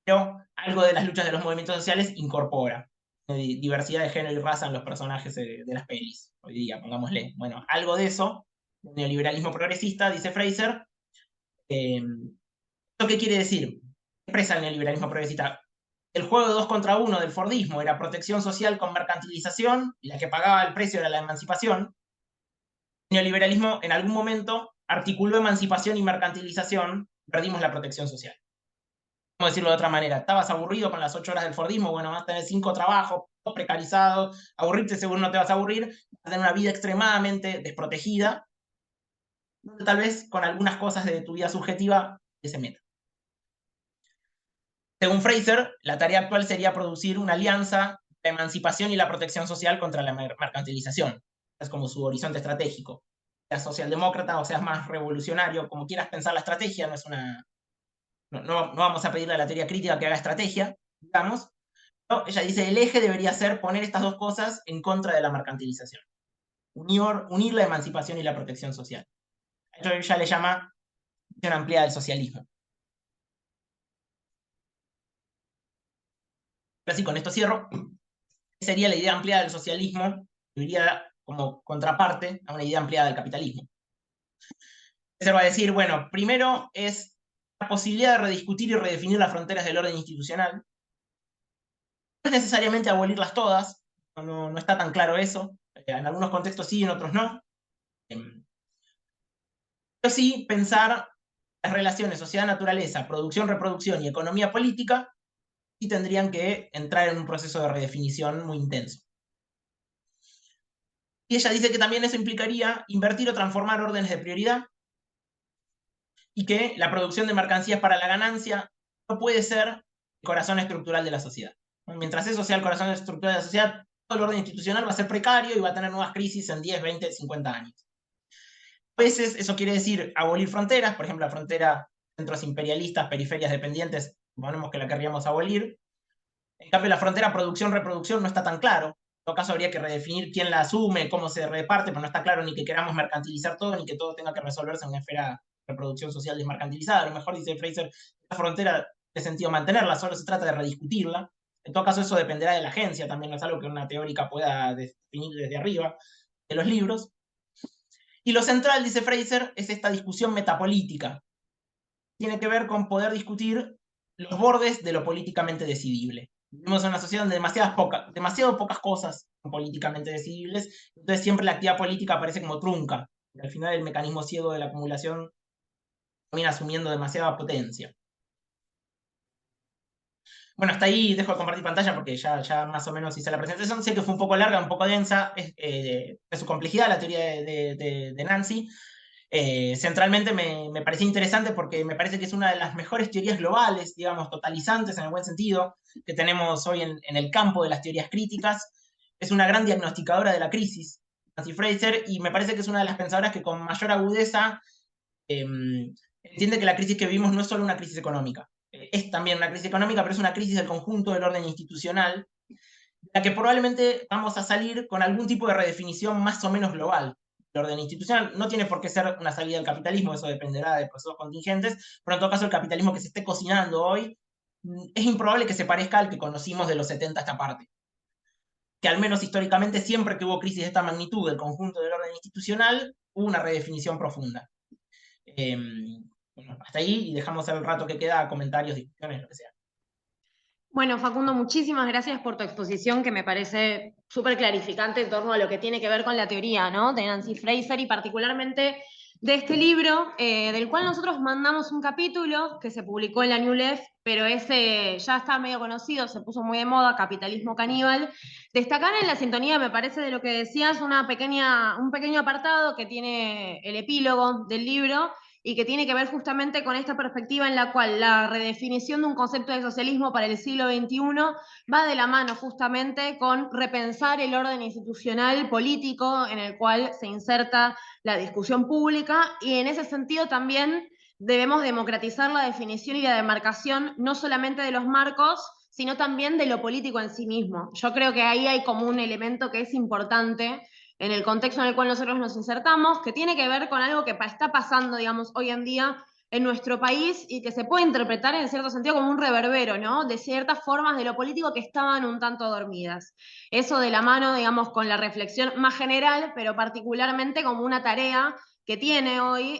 pero algo de las luchas de los movimientos sociales incorpora. Diversidad de género y raza en los personajes de las pelis, hoy día, pongámosle. Bueno, algo de eso, el neoliberalismo progresista, dice Fraser. ¿Esto qué quiere decir? ¿Qué expresa el neoliberalismo progresista? El juego de 2 contra 1 del Fordismo era protección social con mercantilización, y la que pagaba el precio era la emancipación. El neoliberalismo en algún momento articuló emancipación y mercantilización, perdimos la protección social. Vamos a decirlo de otra manera, estabas aburrido con las 8 horas del Fordismo, bueno, vas a tener 5 trabajos, precarizados, aburrirte seguro no te vas a aburrir, vas a tener una vida extremadamente desprotegida, donde tal vez con algunas cosas de tu vida subjetiva se meta. Según Fraser, la tarea actual sería producir una alianza, la emancipación y la protección social contra la mercantilización. Es como su horizonte estratégico. Seas socialdemócrata o seas más revolucionario, como quieras pensar la estrategia, no es una... No vamos a pedirle a la teoría crítica que haga estrategia, digamos. No, ella dice, el eje debería ser poner estas dos cosas en contra de la mercantilización. Unir la emancipación y la protección social. Esto ella le llama visión ampliada del socialismo. Así con esto cierro. Sería la idea ampliada del socialismo, que iría como contraparte a una idea ampliada del capitalismo. Se va a decir, bueno, primero es la posibilidad de rediscutir y redefinir las fronteras del orden institucional. No es necesariamente abolirlas todas, no está tan claro eso. En algunos contextos sí, en otros no. Pero sí pensar las relaciones sociedad-naturaleza, producción-reproducción y economía política, y tendrían que entrar en un proceso de redefinición muy intenso. Y ella dice que también eso implicaría invertir o transformar órdenes de prioridad, y que la producción de mercancías para la ganancia no puede ser el corazón estructural de la sociedad. Mientras eso sea el corazón estructural de la sociedad, todo el orden institucional va a ser precario y va a tener nuevas crisis en 10, 20, 50 años. A veces eso quiere decir abolir fronteras, por ejemplo, la frontera centros imperialistas, periferias dependientes, suponemos que la querríamos abolir. En cambio, la frontera producción-reproducción no está tan claro. En todo caso, habría que redefinir quién la asume, cómo se reparte, pero no está claro ni que queramos mercantilizar todo, ni que todo tenga que resolverse en una esfera de reproducción social desmercantilizada. A lo mejor, dice Fraser, la frontera tiene sentido mantenerla, solo se trata de rediscutirla. En todo caso, eso dependerá de la agencia, también no es algo que una teórica pueda definir desde arriba de los libros. Y lo central, dice Fraser, es esta discusión metapolítica. Tiene que ver con poder discutir los bordes de lo políticamente decidible. Vivimos en una sociedad donde demasiado pocas cosas son políticamente decidibles, entonces siempre la actividad política parece como trunca. Y al final el mecanismo ciego de la acumulación termina asumiendo demasiada potencia. Bueno, hasta ahí dejo de compartir pantalla porque ya más o menos hice la presentación. Sé que fue un poco larga, un poco densa, es su complejidad la teoría de Nancy. Centralmente me parecía interesante porque me parece que es una de las mejores teorías globales, digamos, totalizantes en el buen sentido, que tenemos hoy en el campo de las teorías críticas. Es una gran diagnosticadora de la crisis, Nancy Fraser, y me parece que es una de las pensadoras que con mayor agudeza entiende que la crisis que vivimos no es solo una crisis económica. Es también una crisis económica, pero es una crisis del conjunto del orden institucional, de la que probablemente vamos a salir con algún tipo de redefinición más o menos global. El orden institucional no tiene por qué ser una salida del capitalismo, eso dependerá de procesos contingentes, pero en todo caso el capitalismo que se esté cocinando hoy es improbable que se parezca al que conocimos de los 70 a esta parte. Que al menos históricamente, siempre que hubo crisis de esta magnitud del conjunto del orden institucional, hubo una redefinición profunda. Bueno, hasta ahí y dejamos el rato que queda a comentarios, discusiones, lo que sea. Bueno, Facundo, muchísimas gracias por tu exposición, que me parece súper clarificante en torno a lo que tiene que ver con la teoría, ¿no?, de Nancy Fraser y particularmente de este libro, del cual nosotros mandamos un capítulo que se publicó en la New Left, pero ese ya está medio conocido, se puso muy de moda, Capitalismo Caníbal. Destacar en la sintonía, me parece, de lo que decías, un pequeño apartado que tiene el epílogo del libro, y que tiene que ver justamente con esta perspectiva en la cual la redefinición de un concepto de socialismo para el siglo XXI va de la mano justamente con repensar el orden institucional político en el cual se inserta la discusión pública, y en ese sentido también debemos democratizar la definición y la demarcación no solamente de los marcos, sino también de lo político en sí mismo. Yo creo que ahí hay como un elemento que es importante en el contexto en el cual nosotros nos insertamos, que tiene que ver con algo que está pasando, digamos, hoy en día en nuestro país y que se puede interpretar en cierto sentido como un reverbero, ¿no?, de ciertas formas de lo político que estaban un tanto dormidas. Eso de la mano, digamos, con la reflexión más general, pero particularmente como una tarea que tiene hoy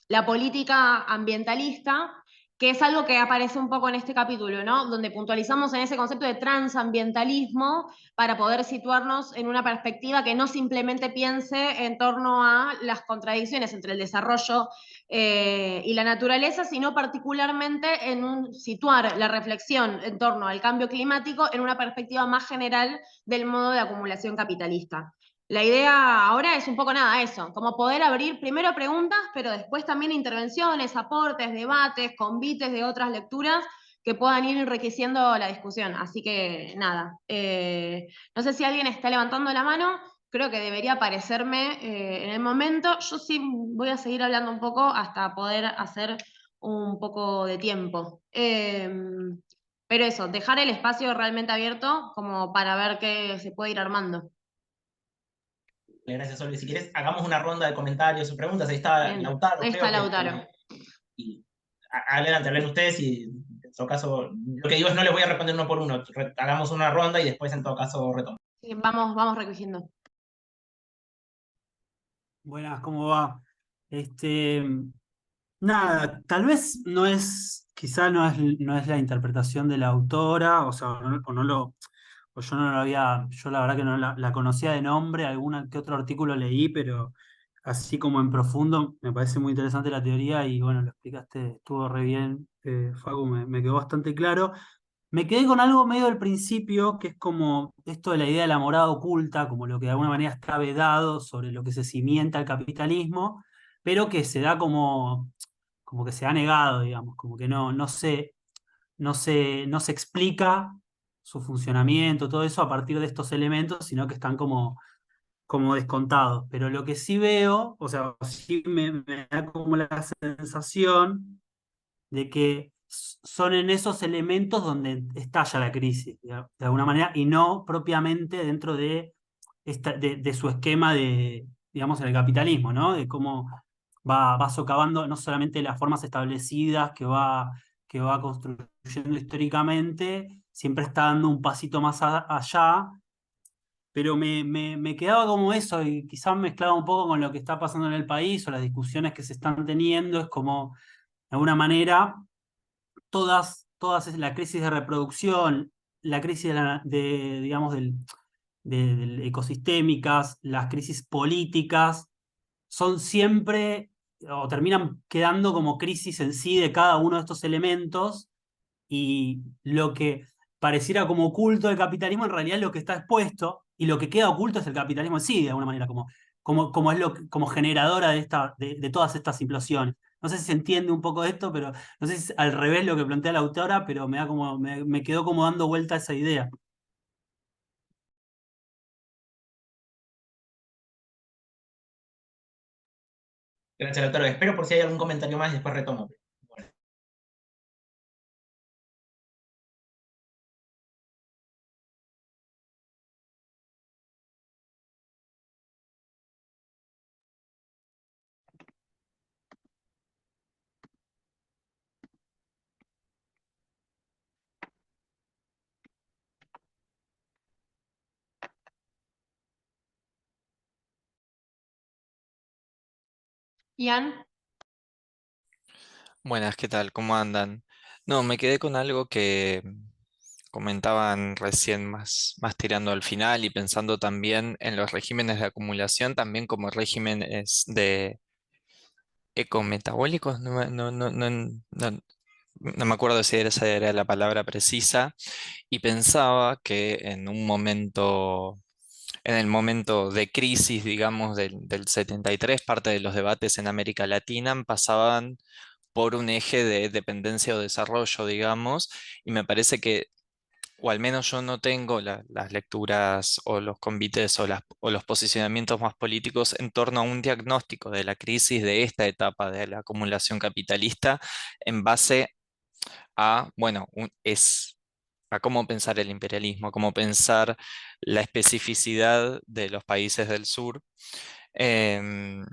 la política ambientalista, que es algo que aparece un poco en este capítulo, ¿no?, donde puntualizamos en ese concepto de transambientalismo para poder situarnos en una perspectiva que no simplemente piense en torno a las contradicciones entre el desarrollo y la naturaleza, sino particularmente en situar la reflexión en torno al cambio climático en una perspectiva más general del modo de acumulación capitalista. La idea ahora es un poco nada eso, como poder abrir primero preguntas, pero después también intervenciones, aportes, debates, convites de otras lecturas que puedan ir enriqueciendo la discusión. Así que nada, no sé si alguien está levantando la mano, creo que debería aparecerme en el momento. Yo sí voy a seguir hablando un poco hasta poder hacer un poco de tiempo. Pero eso, dejar el espacio realmente abierto como para ver qué se puede ir armando. Gracias, Olvi. Si quieres, hagamos una ronda de comentarios o preguntas. Ahí está Bien. Lautaro, Ahí creo está Lautaro. y adelante, hablen ustedes y en todo caso, lo que digo es no les voy a responder uno por uno. Hagamos una ronda y después en todo caso retomo. Sí, vamos recogiendo. Buenas, ¿cómo va? Nada, tal vez quizá no es la interpretación de la autora, o sea, o yo no lo había, yo la verdad que no la conocía de nombre, alguna que otro artículo leí, pero así como en profundo, me parece muy interesante la teoría y bueno, lo explicaste, estuvo re bien, Facu, me quedó bastante claro. Me quedé con algo medio del principio, que es como esto de la idea de la morada oculta, como lo que de alguna manera está vedado sobre lo que se cimienta el capitalismo, pero que se da como que se ha negado, digamos, como que no se explica su funcionamiento, todo eso a partir de estos elementos, sino que están como descontados. Pero lo que sí veo, o sea, sí me da como la sensación de que son en esos elementos donde estalla la crisis, de alguna manera, y no propiamente dentro de su esquema digamos, en el capitalismo, ¿no? De cómo va socavando no solamente las formas establecidas que va construyendo históricamente, siempre está dando un pasito más allá, pero me quedaba como eso, y quizás mezclaba un poco con lo que está pasando en el país o las discusiones que se están teniendo, es como, de alguna manera, la crisis de reproducción, la crisis digamos, del ecosistémicas, las crisis políticas, son siempre, o terminan quedando como crisis en sí de cada uno de estos elementos, y lo que pareciera como oculto del capitalismo en realidad es lo que está expuesto, y lo que queda oculto es el capitalismo en sí, de alguna manera, como es como generadora de todas estas implosiones. No sé si se entiende un poco esto, pero no sé si es al revés lo que plantea la autora, pero me quedó como dando vuelta esa idea. Gracias, doctor. Espero por si hay algún comentario más y después retomo. Bueno. Ian, Buenas, ¿qué tal? ¿Cómo andan? No, me quedé con algo que comentaban recién más tirando al final y pensando también en los regímenes de acumulación, también como regímenes de ecometabólicos, no me acuerdo si esa era la palabra precisa, y pensaba que en el momento de crisis, digamos, del 73, parte de los debates en América Latina pasaban por un eje de dependencia o desarrollo, digamos, y me parece que, o al menos yo no tengo las lecturas o los convites o los posicionamientos más políticos en torno a un diagnóstico de la crisis de esta etapa de la acumulación capitalista en base a, bueno, a cómo pensar el imperialismo, cómo pensar la especificidad de los países del sur. em,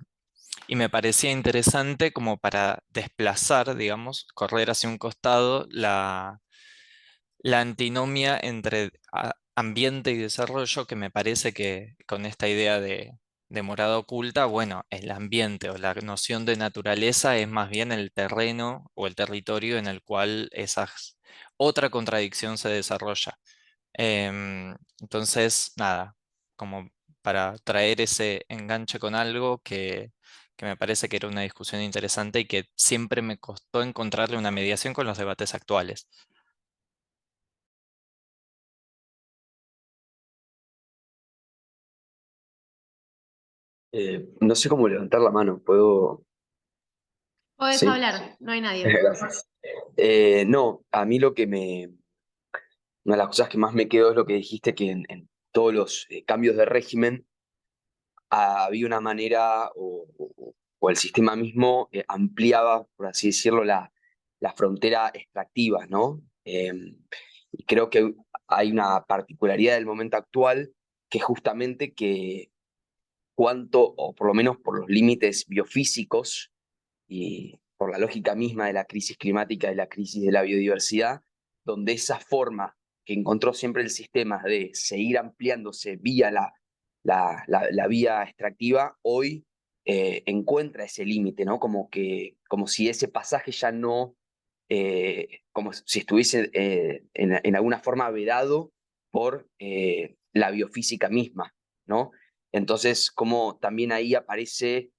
y me parecía interesante como para desplazar, digamos, correr hacia un costado la antinomia entre ambiente y desarrollo, que me parece que con esta idea de morada oculta, bueno, el ambiente o la noción de naturaleza es más bien el terreno o el territorio en el cual otra contradicción se desarrolla. Entonces, nada, como para traer ese enganche con algo que me parece que era una discusión interesante y que siempre me costó encontrarle una mediación con los debates actuales. No sé cómo levantar la mano, ¿puedo? podés Sí, hablar, no hay nadie. gracias. No, a mí una de las cosas que más me quedó es lo que dijiste, que en todos los cambios de régimen había una manera o el sistema mismo ampliaba, por así decirlo, la frontera extractiva, ¿no? Y creo que hay una particularidad del momento actual que justamente que cuánto, o por lo menos por los límites biofísicos, y por la lógica misma de la crisis climática y la crisis de la biodiversidad, donde esa forma que encontró siempre el sistema de seguir ampliándose vía la vía extractiva, hoy encuentra ese límite, ¿no? Como si ese pasaje ya no, como si estuviese en alguna forma vedado por la biofísica misma, ¿no? Entonces, como también ahí aparece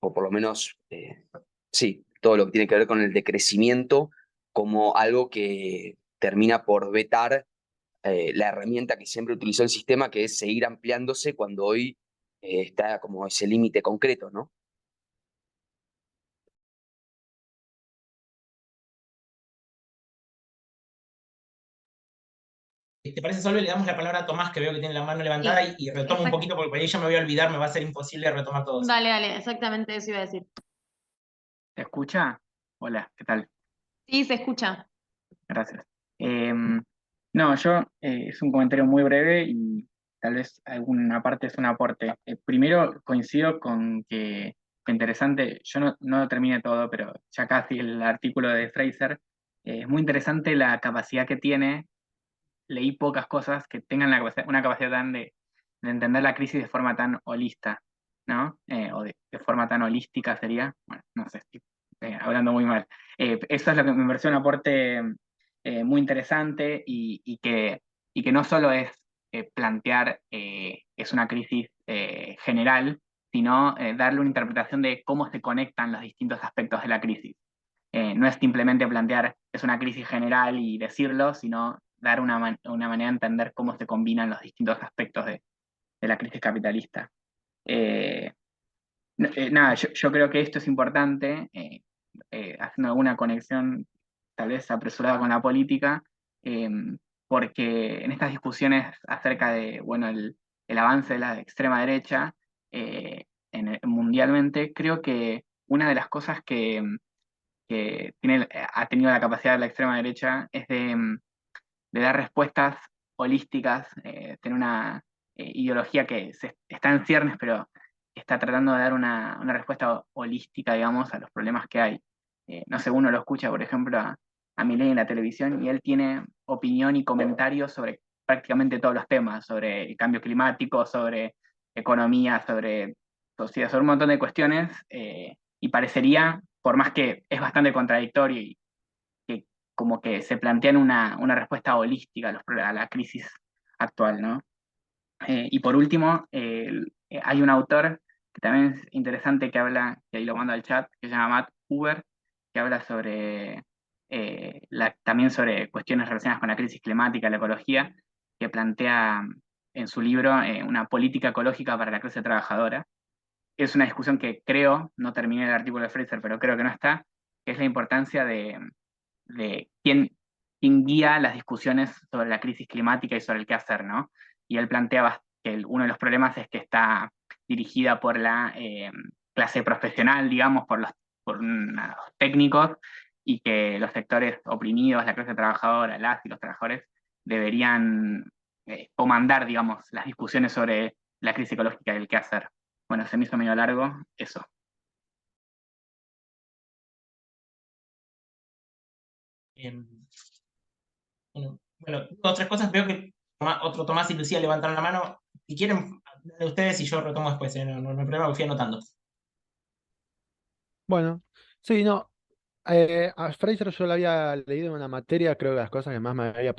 o por lo menos, sí, todo lo que tiene que ver con el decrecimiento como algo que termina por vetar la herramienta que siempre utilizó el sistema, que es seguir ampliándose cuando hoy está como ese límite concreto, ¿no? ¿Te parece, Solve? Le damos la palabra a Tomás, que veo que tiene la mano levantada, Sí, y retomo un poquito, porque por ahí ya me voy a olvidar, me va a ser imposible retomar todos. Dale, dale, exactamente eso iba a decir. ¿Se escucha? Hola, ¿qué tal? Sí, se escucha. Gracias. No, es un comentario muy breve y tal vez alguna parte es un aporte. Primero, coincido con que fue interesante. Yo no lo terminé todo, pero ya casi el artículo de Fraser. Es muy interesante la capacidad que tiene. Leí pocas cosas que tengan una capacidad tan de entender la crisis de forma tan holista, ¿no? O de forma tan holística sería. Bueno, no sé, estoy hablando muy mal. Eso es lo que me pareció un aporte muy interesante y que no solo es plantear es una crisis general, sino darle una interpretación de cómo se conectan los distintos aspectos de la crisis. No es simplemente plantear es una crisis general y decirlo, sino dar una manera de entender cómo se combinan los distintos aspectos de la crisis capitalista. Eh, Nada, yo creo que esto es importante, haciendo alguna conexión tal vez apresurada con la política, eh, porque en estas discusiones acerca de, bueno, el avance de la extrema derecha mundialmente, creo que una de las cosas que ha tenido la capacidad de la extrema derecha es de dar respuestas holísticas, tener una ideología que está en ciernes, pero está tratando de dar una respuesta holística, digamos, a los problemas que hay. No sé, uno lo escucha, por ejemplo, a Milei en la televisión y él tiene opinión y comentarios sobre prácticamente todos los temas, sobre el cambio climático, sobre economía, sobre sociedad, sobre un montón de cuestiones, y parecería, por más que es bastante contradictorio y que como que se plantean una respuesta holística a la crisis actual, ¿no? Y por último, hay un autor que también es interesante que habla, que ahí lo mando al chat, que se llama Matt Huber, que habla sobre también sobre cuestiones relacionadas con la crisis climática, la ecología, que plantea en su libro una política ecológica para la clase trabajadora. Es una discusión que creo, no terminé el artículo de Fraser, pero creo que no está, que es la importancia de quién guía las discusiones sobre la crisis climática y sobre el qué hacer, ¿no? Y él planteaba que uno de los problemas es que está dirigida por la clase profesional, digamos, por unos técnicos, y que los sectores oprimidos, la clase trabajadora, las y los trabajadores, deberían comandar, digamos, las discusiones sobre la crisis ecológica y el qué hacer. Bueno, se me hizo medio largo, eso. Em, bueno, dos o tres cosas. Veo que otro Tomás y Lucía levantaron la mano. Si quieren, de ustedes y yo retomo después. No hay problema, me fui anotando. Bueno, sí, no. A Fraser yo lo había leído en una materia, creo que las cosas que más me había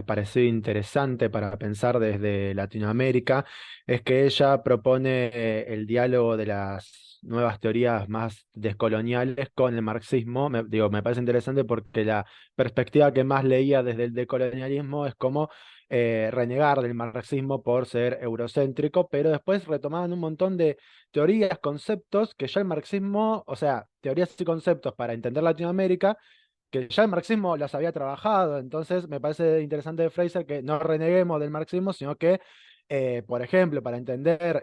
parecido interesante para pensar desde Latinoamérica es que ella propone el diálogo de las nuevas teorías más descoloniales con el marxismo. Me parece interesante porque la perspectiva que más leía desde el decolonialismo es como renegar del marxismo por ser eurocéntrico, pero después retomaban un montón de teorías, conceptos que ya el marxismo, o sea, teorías y conceptos para entender Latinoamérica, que ya el marxismo las había trabajado. Entonces me parece interesante de Fraser que no reneguemos del marxismo, sino que, por ejemplo, para entender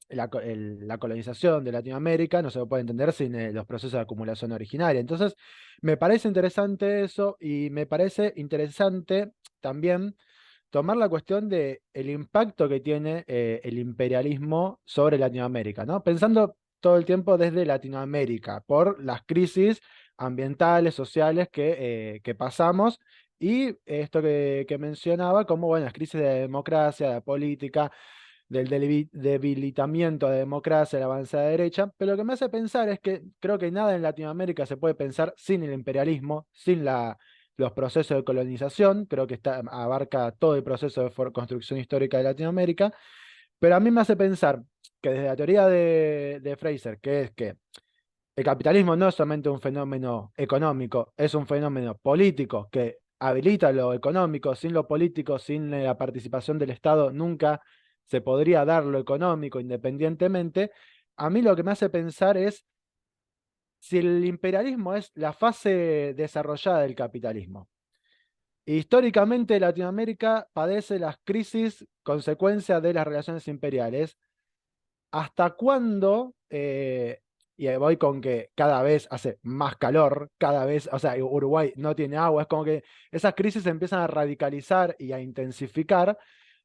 la colonización de Latinoamérica no se puede entender sin los procesos de acumulación originaria. Entonces me parece interesante eso y me parece interesante también tomar la cuestión de el impacto que tiene el imperialismo sobre Latinoamérica, ¿no? Pensando todo el tiempo desde Latinoamérica, por las crisis ambientales, sociales que pasamos, y esto que mencionaba, como bueno, las crisis de democracia, de política, del debilitamiento de democracia, el avance de la derecha, pero lo que me hace pensar es que creo que nada en Latinoamérica se puede pensar sin el imperialismo, sin los procesos de colonización. Creo que abarca todo el proceso de construcción histórica de Latinoamérica, pero a mí me hace pensar que desde la teoría de Fraser, que es que el capitalismo no es solamente un fenómeno económico, es un fenómeno político que habilita lo económico. Sin lo político, sin la participación del Estado, nunca se podría dar lo económico independientemente. A mí lo que me hace pensar es si el imperialismo es la fase desarrollada del capitalismo. Históricamente Latinoamérica padece las crisis consecuencia de las relaciones imperiales. ¿Hasta cuándo? Y ahí voy con que cada vez hace más calor, cada vez, o sea, Uruguay no tiene agua, es como que esas crisis se empiezan a radicalizar y a intensificar.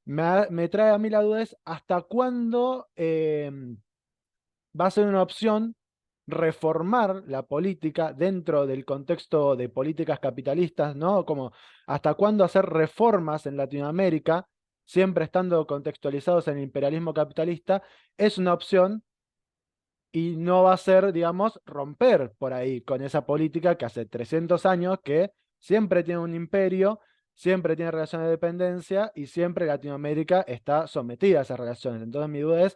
Me trae a mí la duda es hasta cuándo va a ser una opción reformar la política dentro del contexto de políticas capitalistas, ¿no? Como hasta cuándo hacer reformas en Latinoamérica, siempre estando contextualizados en el imperialismo capitalista, es una opción y no va a ser, digamos, romper por ahí con esa política que hace 300 años que siempre tiene un imperio, siempre tiene relaciones de dependencia y siempre Latinoamérica está sometida a esas relaciones. Entonces mi duda es,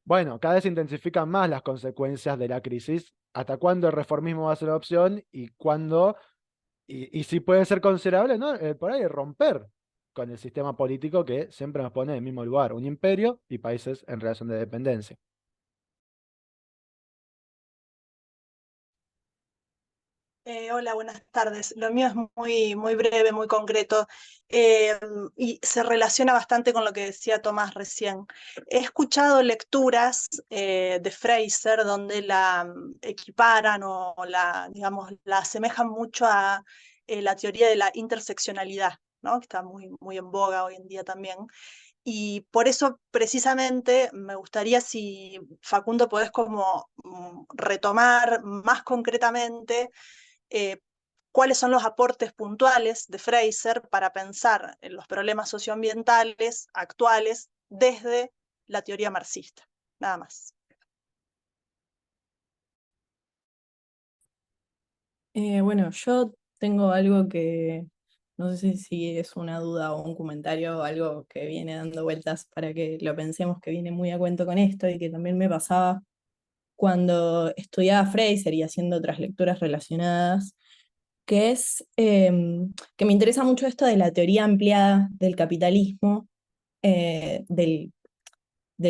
bueno, cada vez se intensifican más las consecuencias de la crisis. ¿Hasta cuándo el reformismo va a ser la opción y cuándo, y si puede ser considerable, ¿no? Por ahí romper con el sistema político que siempre nos pone en el mismo lugar, un imperio y países en relación de dependencia? Hola, buenas tardes. Lo mío es muy breve, muy concreto, y se relaciona bastante con lo que decía Tomás recién. He escuchado lecturas de Fraser donde la equiparan o digamos, la asemejan mucho a la teoría de la interseccionalidad, ¿no? Que está muy en boga hoy en día también. Y por eso precisamente me gustaría si Facundo podés como retomar más concretamente cuáles son los aportes puntuales de Fraser para pensar en los problemas socioambientales actuales desde la teoría marxista. Nada más. Bueno, yo tengo algo que no sé si es una duda o un comentario o algo que viene dando vueltas para que lo pensemos, que viene muy a cuento con esto y que también me pasaba cuando estudiaba Fraser y haciendo otras lecturas relacionadas, que es que me interesa mucho esto de la teoría ampliada del capitalismo, del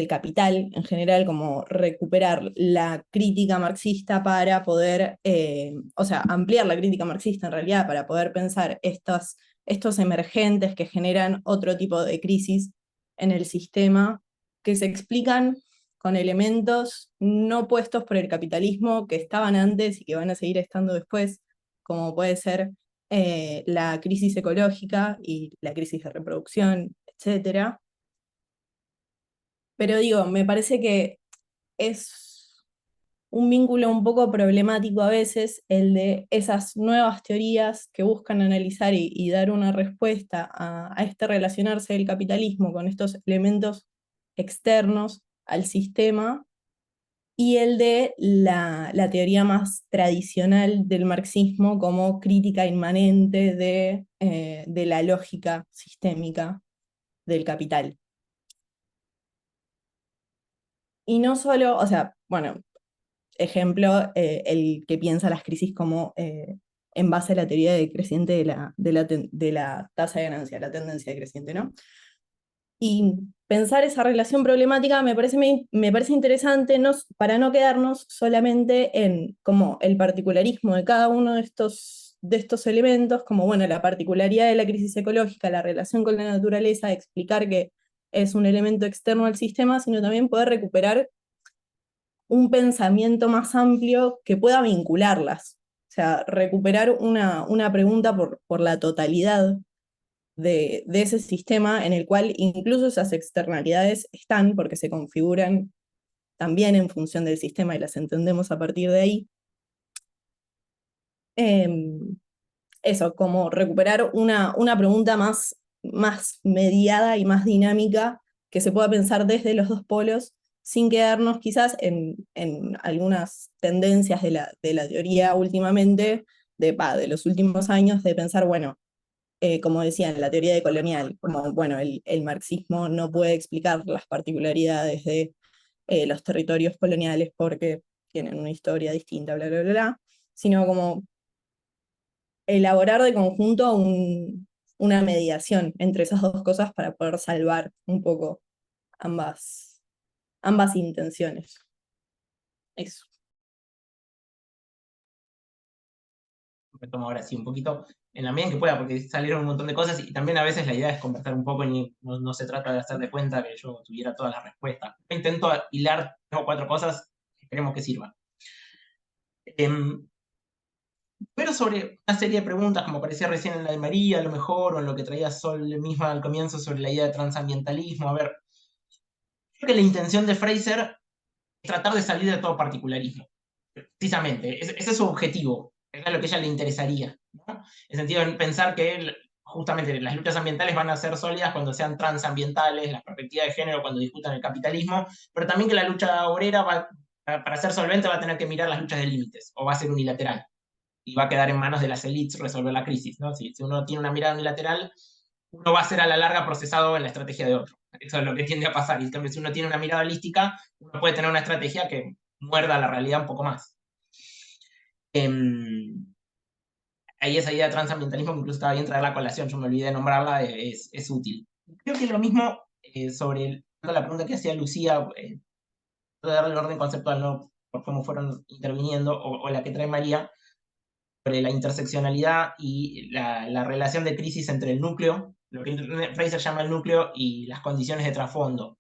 capital en general, como recuperar la crítica marxista para poder, o sea, ampliar la crítica marxista en realidad para poder pensar estos emergentes que generan otro tipo de crisis en el sistema, que se explican con elementos no puestos por el capitalismo que estaban antes y que van a seguir estando después, como puede ser la crisis ecológica y la crisis de reproducción, etcétera. Pero digo, me parece que es un vínculo un poco problemático a veces el de esas nuevas teorías que buscan analizar y dar una respuesta a este relacionarse del capitalismo con estos elementos externos al sistema, y el de la teoría más tradicional del marxismo como crítica inmanente de la lógica sistémica del capital. Y no solo, o sea, bueno, ejemplo, el que piensa las crisis como en base a la teoría decreciente de la tasa de ganancia, la tendencia decreciente, ¿no? Y pensar esa relación problemática me parece interesante para no quedarnos solamente en como el particularismo de cada uno de estos elementos, como bueno, la particularidad de la crisis ecológica, la relación con la naturaleza, explicar que es un elemento externo al sistema, sino también poder recuperar un pensamiento más amplio que pueda vincularlas. O sea, recuperar una pregunta por la totalidad de ese sistema en el cual incluso esas externalidades están porque se configuran también en función del sistema y las entendemos a partir de ahí. Eso, como recuperar una pregunta más mediada y más dinámica que se pueda pensar desde los dos polos sin quedarnos quizás en algunas tendencias de la teoría últimamente, de los últimos años, de pensar, bueno, como decía en la teoría de colonial, como bueno, el marxismo no puede explicar las particularidades de los territorios coloniales porque tienen una historia distinta, bla, bla, bla, bla, sino como elaborar de conjunto una mediación entre esas dos cosas para poder salvar un poco ambas intenciones. Eso. Me tomo ahora sí un poquito, en la medida en que pueda, porque salieron un montón de cosas y también a veces la idea es conversar un poco y no se trata de hacer de cuenta que yo tuviera todas las respuestas. Yo intento hilar 3 o 4 cosas que esperemos que sirvan. Pero sobre una serie de preguntas, como parecía recién en la de María, a lo mejor, o en lo que traía Sol misma al comienzo sobre la idea de transambientalismo. A ver, creo que la intención de Fraser tratar de salir de todo particularismo. Precisamente, ese es su objetivo, es lo que a ella le interesaría, ¿no? En el sentido de pensar que justamente las luchas ambientales van a ser sólidas cuando sean transambientales, las perspectivas de género cuando discutan el capitalismo, pero también que la lucha obrera para ser solvente va a tener que mirar las luchas de límites, o va a ser unilateral, y va a quedar en manos de las élites resolver la crisis, ¿no? Si uno tiene una mirada unilateral, uno va a ser a la larga procesado en la estrategia de otro. Eso es lo que tiende a pasar. Y en cambio, si uno tiene una mirada holística, uno puede tener una estrategia que muerda la realidad un poco más. Ahí esa idea de transambientalismo, que incluso estaba bien traer la colación, yo me olvidé de nombrarla, es útil. Creo que lo mismo sobre la pregunta que hacía Lucía, de darle el orden conceptual, ¿no? Por cómo fueron interviniendo, o la que trae María, sobre la interseccionalidad y la relación de crisis entre el núcleo, lo que Fraser llama el núcleo, y las condiciones de trasfondo.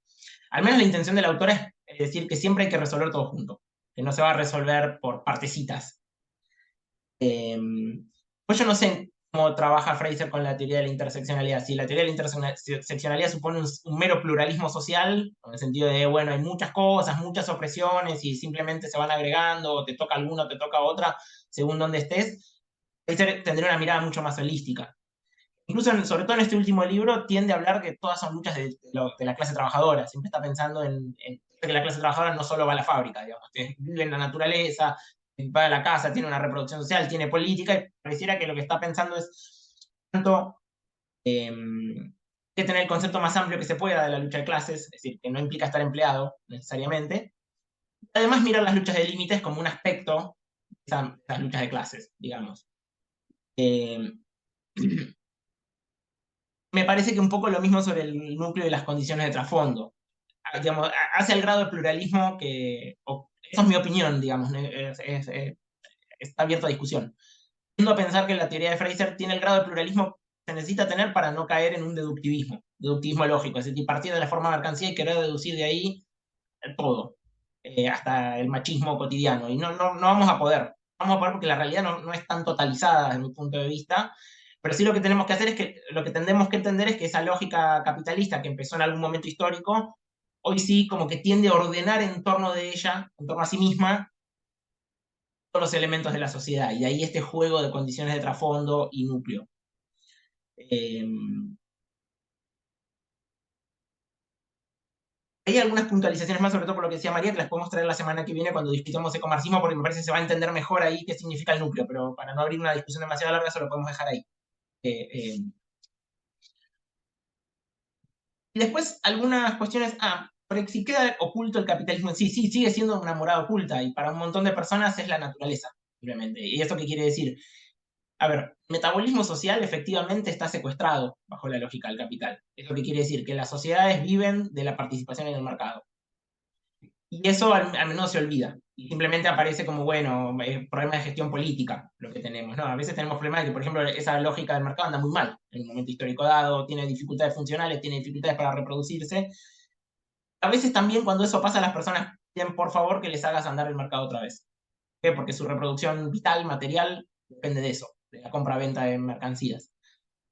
Al menos la intención de la autora es decir que siempre hay que resolver todo junto, que no se va a resolver por partecitas. Pues yo no sé cómo trabaja Fraser con la teoría de la interseccionalidad. Si la teoría de la interseccionalidad supone un mero pluralismo social, en el sentido de, bueno, hay muchas cosas, muchas opresiones, y simplemente se van agregando, o te toca alguna o te toca otra, según donde estés, Fraser tendría una mirada mucho más holística. Incluso, sobre todo en este último libro, tiende a hablar que todas son luchas de la clase trabajadora. Siempre está pensando en que la clase trabajadora no solo va a la fábrica, digamos, que vive en la naturaleza, va a la casa, tiene una reproducción social, tiene política, y pareciera que lo que está pensando es tanto que tener el concepto más amplio que se pueda de la lucha de clases, es decir, que no implica estar empleado necesariamente. Además, mirar las luchas de límites como un aspecto de esas luchas de clases, digamos. Me parece que un poco lo mismo sobre el núcleo y las condiciones de trasfondo. Digamos, hace el grado de pluralismo eso es mi opinión, digamos, está abierto a discusión. Tiendo a pensar que la teoría de Fraser tiene el grado de pluralismo que se necesita tener para no caer en un deductivismo lógico, es decir, partir de la forma de mercancía y querer deducir de ahí todo, hasta el machismo cotidiano, y no vamos a poder. Vamos a poder porque la realidad no es tan totalizada desde mi punto de vista, pero sí lo que tenemos que hacer es que, lo que tendemos que entender es que esa lógica capitalista que empezó en algún momento histórico, hoy sí como que tiende a ordenar en torno de ella, en torno a sí misma, todos los elementos de la sociedad, y ahí este juego de condiciones de trasfondo y núcleo. Hay algunas puntualizaciones más, sobre todo por lo que decía María, que las podemos traer la semana que viene cuando discutamos ecomarxismo, porque me parece que se va a entender mejor ahí qué significa el núcleo, pero para no abrir una discusión demasiado larga, eso lo podemos dejar ahí. Y después algunas cuestiones, porque si queda oculto el capitalismo en sí, sigue siendo una morada oculta, y para un montón de personas es la naturaleza, simplemente. ¿Y esto qué quiere decir? A ver, metabolismo social efectivamente está secuestrado bajo la lógica del capital. Es lo que quiere decir que las sociedades viven de la participación en el mercado. Y eso al menos se olvida. Y simplemente aparece como, bueno, problema de gestión política, lo que tenemos, ¿no? A veces tenemos problemas de que, por ejemplo, esa lógica del mercado anda muy mal en un momento histórico dado, tiene dificultades funcionales, tiene dificultades para reproducirse. A veces también cuando eso pasa, las personas piden por favor que les hagas andar el mercado otra vez. ¿Por qué? Porque su reproducción vital, material, depende de eso, de la compra-venta de mercancías.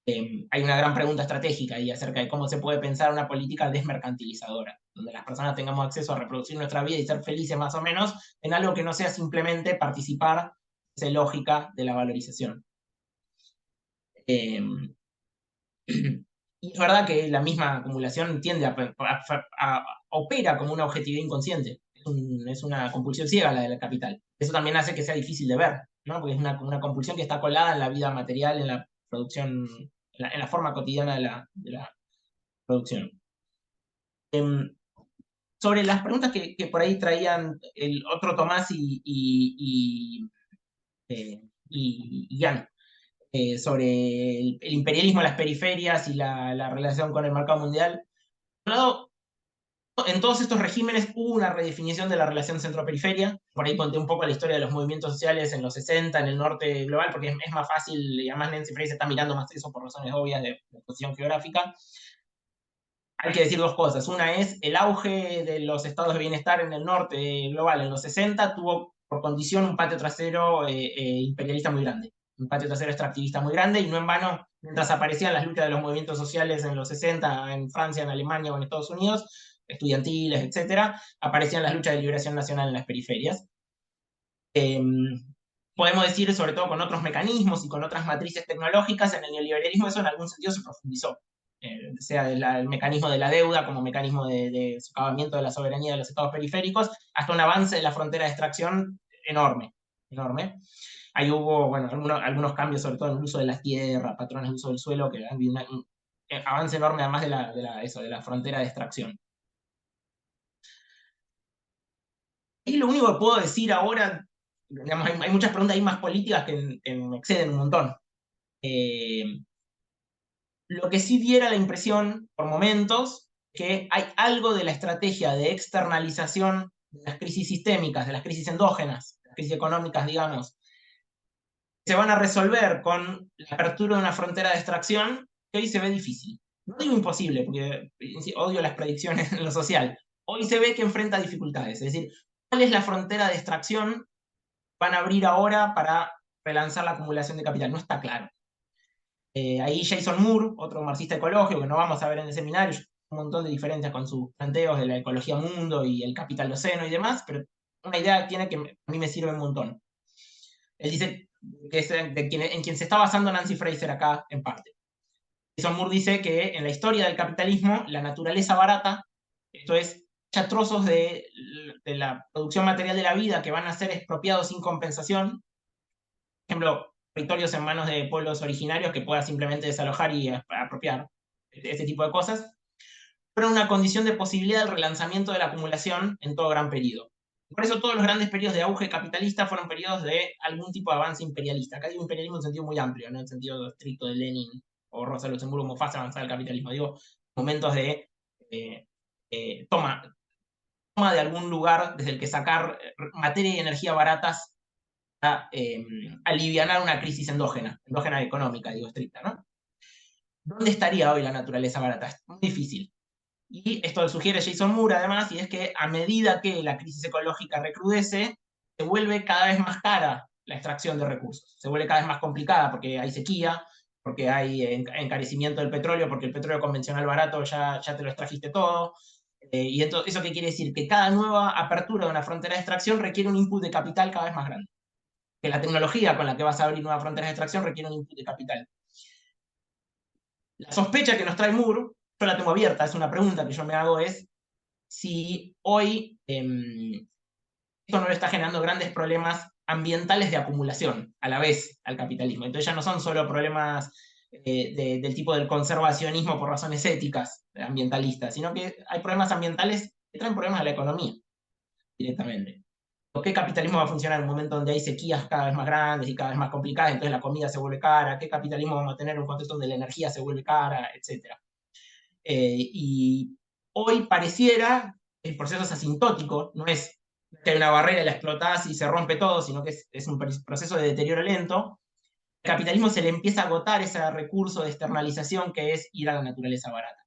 Hay una gran pregunta estratégica ahí acerca de cómo se puede pensar una política desmercantilizadora, donde las personas tengamos acceso a reproducir nuestra vida y ser felices más o menos en algo que no sea simplemente participar de esa lógica de la valorización. Y es verdad que la misma acumulación tiende opera como una objetividad inconsciente. Es una compulsión ciega la del capital. Eso también hace que sea difícil de ver, ¿no? Porque es una compulsión que está colada en la vida material, en la producción, en la forma cotidiana de la producción. Sobre las preguntas que por ahí traían el otro Tomás y Jan, sobre el imperialismo, las periferias y la relación con el mercado mundial. Por un lado, en todos estos regímenes hubo una redefinición de la relación centro-periferia. Por ahí conté un poco la historia de los movimientos sociales en los 60, en el norte global, porque es más fácil, y además Nancy Fraser está mirando más eso por razones obvias de posición geográfica. Hay que decir dos cosas. Una es el auge de los estados de bienestar en el norte global en los 60 tuvo por condición un patio trasero imperialista muy grande, un patio trasero extractivista muy grande, y no en vano, mientras aparecían las luchas de los movimientos sociales en los 60 en Francia, en Alemania o en Estados Unidos, estudiantiles, etc., aparecían las luchas de liberación nacional en las periferias. Podemos decir, sobre todo con otros mecanismos y con otras matrices tecnológicas, en el neoliberalismo eso en algún sentido se profundizó. Sea el mecanismo de la deuda como mecanismo de socavamiento de la soberanía de los estados periféricos, hasta un avance de la frontera de extracción enorme, enorme. Ahí hubo, bueno, algunos cambios, sobre todo en el uso de las tierras, patrones de uso del suelo, que han habido un avance enorme además de la frontera de extracción. Y lo único que puedo decir ahora, digamos, hay muchas preguntas ahí más políticas que me exceden un montón. Lo que sí diera la impresión, por momentos, que hay algo de la estrategia de externalización de las crisis sistémicas, de las crisis endógenas, de las crisis económicas, digamos, se van a resolver con la apertura de una frontera de extracción que hoy se ve difícil. No digo imposible, porque odio las predicciones en lo social. Hoy se ve que enfrenta dificultades. Es decir, ¿cuál es la frontera de extracción que van a abrir ahora para relanzar la acumulación de capital? No está claro. Ahí Jason Moore, otro marxista ecológico que no vamos a ver en el seminario, un montón de diferencias con sus planteos de la ecología mundo y el capitaldoceno y demás, pero una idea tiene que a mí me sirve un montón. Él dice que es en quien se está basando Nancy Fraser acá, en parte. Jason Moore dice que en la historia del capitalismo, la naturaleza barata, esto es, haya trozos de la producción material de la vida que van a ser expropiados sin compensación. Por ejemplo, territorios en manos de pueblos originarios que pueda simplemente desalojar y apropiar, ese tipo de cosas, pero una condición de posibilidad del relanzamiento de la acumulación en todo gran periodo. Por eso todos los grandes periodos de auge capitalista fueron periodos de algún tipo de avance imperialista. Acá digo imperialismo en sentido muy amplio, no en sentido estricto de Lenin o Rosa Luxemburgo como fase avanzada del capitalismo. Digo, momentos de toma de algún lugar desde el que sacar materia y energía baratas a alivianar una crisis endógena económica, digo, estricta, ¿no? ¿Dónde estaría hoy la naturaleza barata? Es muy difícil. Y esto lo sugiere Jason Moore, además, y es que a medida que la crisis ecológica recrudece, se vuelve cada vez más cara la extracción de recursos. Se vuelve cada vez más complicada porque hay sequía, porque hay encarecimiento del petróleo, porque el petróleo convencional barato ya te lo extrajiste todo. Y entonces, ¿eso qué quiere decir? Que cada nueva apertura de una frontera de extracción requiere un input de capital cada vez más grande. Que la tecnología con la que vas a abrir nuevas fronteras de extracción requiere un input de capital. La sospecha que nos trae Moore, yo la tengo abierta, es una pregunta que yo me hago, es si hoy esto no le está generando grandes problemas ambientales de acumulación a la vez al capitalismo. Entonces ya no son solo problemas del tipo del conservacionismo por razones éticas, ambientalistas, sino que hay problemas ambientales que traen problemas a la economía directamente. ¿Qué capitalismo va a funcionar en un momento donde hay sequías cada vez más grandes y cada vez más complicadas, entonces la comida se vuelve cara? ¿Qué capitalismo vamos a tener en un contexto donde la energía se vuelve cara, etcétera? Y hoy pareciera que el proceso es asintótico, no es que hay una barrera y la explotás y se rompe todo, sino que es un proceso de deterioro lento. El capitalismo se le empieza a agotar ese recurso de externalización que es ir a la naturaleza barata.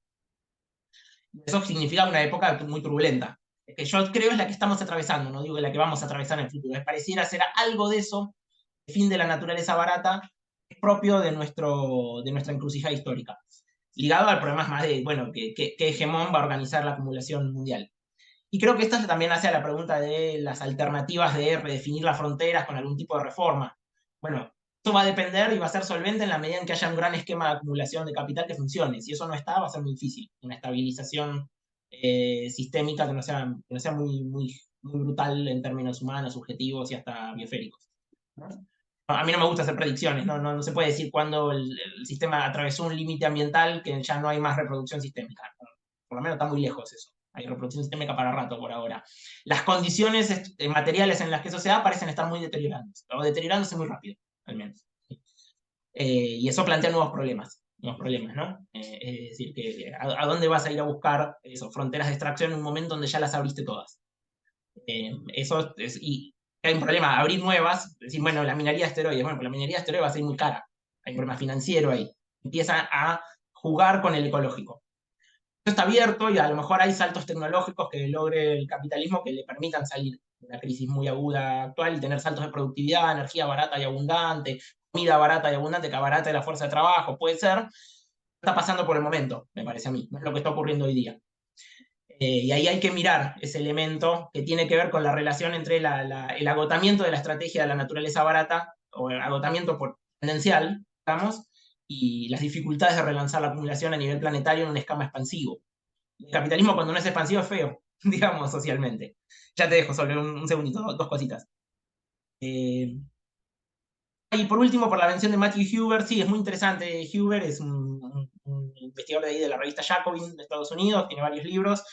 Eso significa una época muy turbulenta, que yo creo es la que estamos atravesando, no digo la que vamos a atravesar en el futuro. Pareciera ser algo de eso, el fin de la naturaleza barata, es propio de nuestra encrucijada histórica, ligado al problema más de, bueno, ¿qué hegemón va a organizar la acumulación mundial? Y creo que esto también hace a la pregunta de las alternativas de redefinir las fronteras con algún tipo de reforma. Bueno, esto va a depender y va a ser solvente en la medida en que haya un gran esquema de acumulación de capital que funcione. Si eso no está, va a ser muy difícil. Una estabilización sistémica que no sea muy brutal en términos humanos, subjetivos y hasta biosféricos, ¿no? A mí no me gusta hacer predicciones, no se puede decir cuándo el sistema atravesó un límite ambiental que ya no hay más reproducción sistémica. Por lo menos está muy lejos eso. Hay reproducción sistémica para rato por ahora. Las condiciones materiales en las que eso se da parecen estar muy deteriorándose muy rápido, al menos. Y eso plantea nuevos problemas, ¿no? Es decir, ¿a dónde vas a ir a buscar fronteras de extracción en un momento donde ya las abriste todas? Y hay un problema, abrir nuevas, decir, bueno, la minería de esteroides, bueno, pues la minería de esteroides va a ser muy cara, hay un problema financiero ahí, empieza a jugar con el ecológico. Esto está abierto y a lo mejor hay saltos tecnológicos que logre el capitalismo que le permitan salir de una crisis muy aguda actual y tener saltos de productividad, energía barata y abundante, comida barata y abundante que abarate la fuerza de trabajo, puede ser. Está pasando por el momento, me parece a mí, no es lo que está ocurriendo hoy día. Y ahí hay que mirar ese elemento que tiene que ver con la relación entre el agotamiento de la estrategia de la naturaleza barata, o el agotamiento tendencial, digamos, y las dificultades de relanzar la acumulación a nivel planetario en un esquema expansivo. El capitalismo cuando no es expansivo es feo, digamos, socialmente. Ya te dejo, solo un segundito, dos cositas. Y por último, por la mención de Matthew Huber, sí, es muy interesante. Huber es un investigador de ahí de la revista Jacobin de Estados Unidos, tiene varios libros.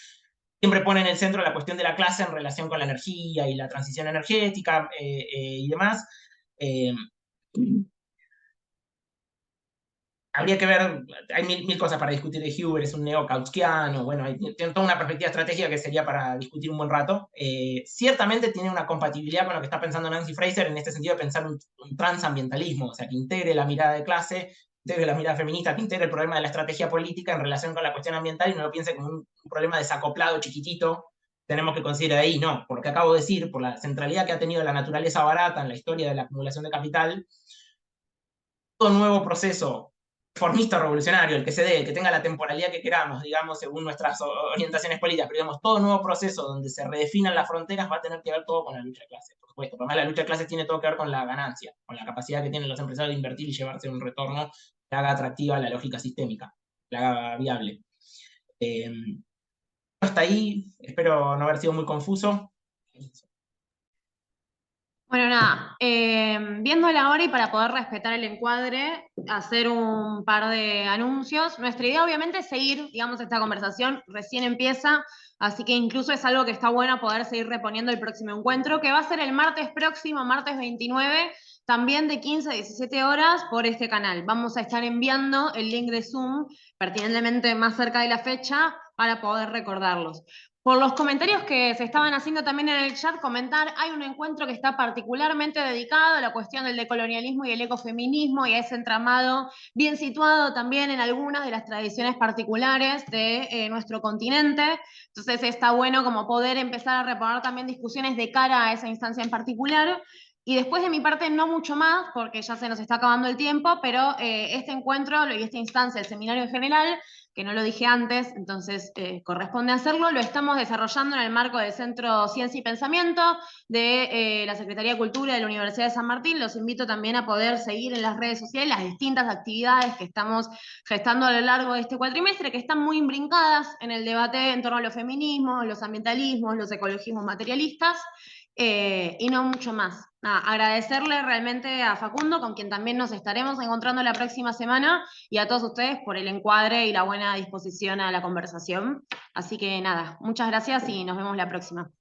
Siempre pone en el centro la cuestión de la clase en relación con la energía y la transición energética y demás. Habría que ver, hay mil cosas para discutir de Huber, es un neo-kautsquiano, bueno, tiene toda una perspectiva estratégica que sería para discutir un buen rato. Ciertamente tiene una compatibilidad con lo que está pensando Nancy Fraser en este sentido de pensar un transambientalismo, o sea, que integre la mirada de clase, integre la mirada feminista, que integre el problema de la estrategia política en relación con la cuestión ambiental y no lo piense como un problema desacoplado, chiquitito, tenemos que considerar ahí, no, por lo que acabo de decir, por la centralidad que ha tenido la naturaleza barata en la historia de la acumulación de capital, todo nuevo proceso reformista revolucionario, el que se dé, el que tenga la temporalidad que queramos, digamos, según nuestras orientaciones políticas, pero digamos, todo nuevo proceso donde se redefinan las fronteras va a tener que ver todo con la lucha de clases, por supuesto. Además, la lucha de clases tiene todo que ver con la ganancia, con la capacidad que tienen los empresarios de invertir y llevarse un retorno que haga atractiva la lógica sistémica, que la haga viable. Hasta ahí, espero no haber sido muy confuso. Bueno, nada, viendo la hora y para poder respetar el encuadre, hacer un par de anuncios. Nuestra idea obviamente es seguir, digamos, esta conversación, recién empieza, así que incluso es algo que está bueno poder seguir reponiendo el próximo encuentro, que va a ser el martes próximo, martes 29, también de 15 a 17 horas por este canal. Vamos a estar enviando el link de Zoom pertinentemente más cerca de la fecha para poder recordarlos. Por los comentarios que se estaban haciendo también en el chat, comentar, hay un encuentro que está particularmente dedicado a la cuestión del decolonialismo y el ecofeminismo y a ese entramado bien situado también en algunas de las tradiciones particulares de nuestro continente. Entonces está bueno como poder empezar a reponer también discusiones de cara a esa instancia en particular. Y después de mi parte no mucho más, porque ya se nos está acabando el tiempo, pero este encuentro y esta instancia, el seminario en general, que no lo dije antes, entonces corresponde hacerlo, lo estamos desarrollando en el marco del Centro Ciencia y Pensamiento de la Secretaría de Cultura de la Universidad de San Martín. Los invito también a poder seguir en las redes sociales las distintas actividades que estamos gestando a lo largo de este cuatrimestre, que están muy imbrincadas en el debate en torno a los feminismos, los ambientalismos, los ecologismos materialistas, y no mucho más. Nada, agradecerle realmente a Facundo, con quien también nos estaremos encontrando la próxima semana, y a todos ustedes por el encuadre y la buena disposición a la conversación. Así que nada, muchas gracias y nos vemos la próxima.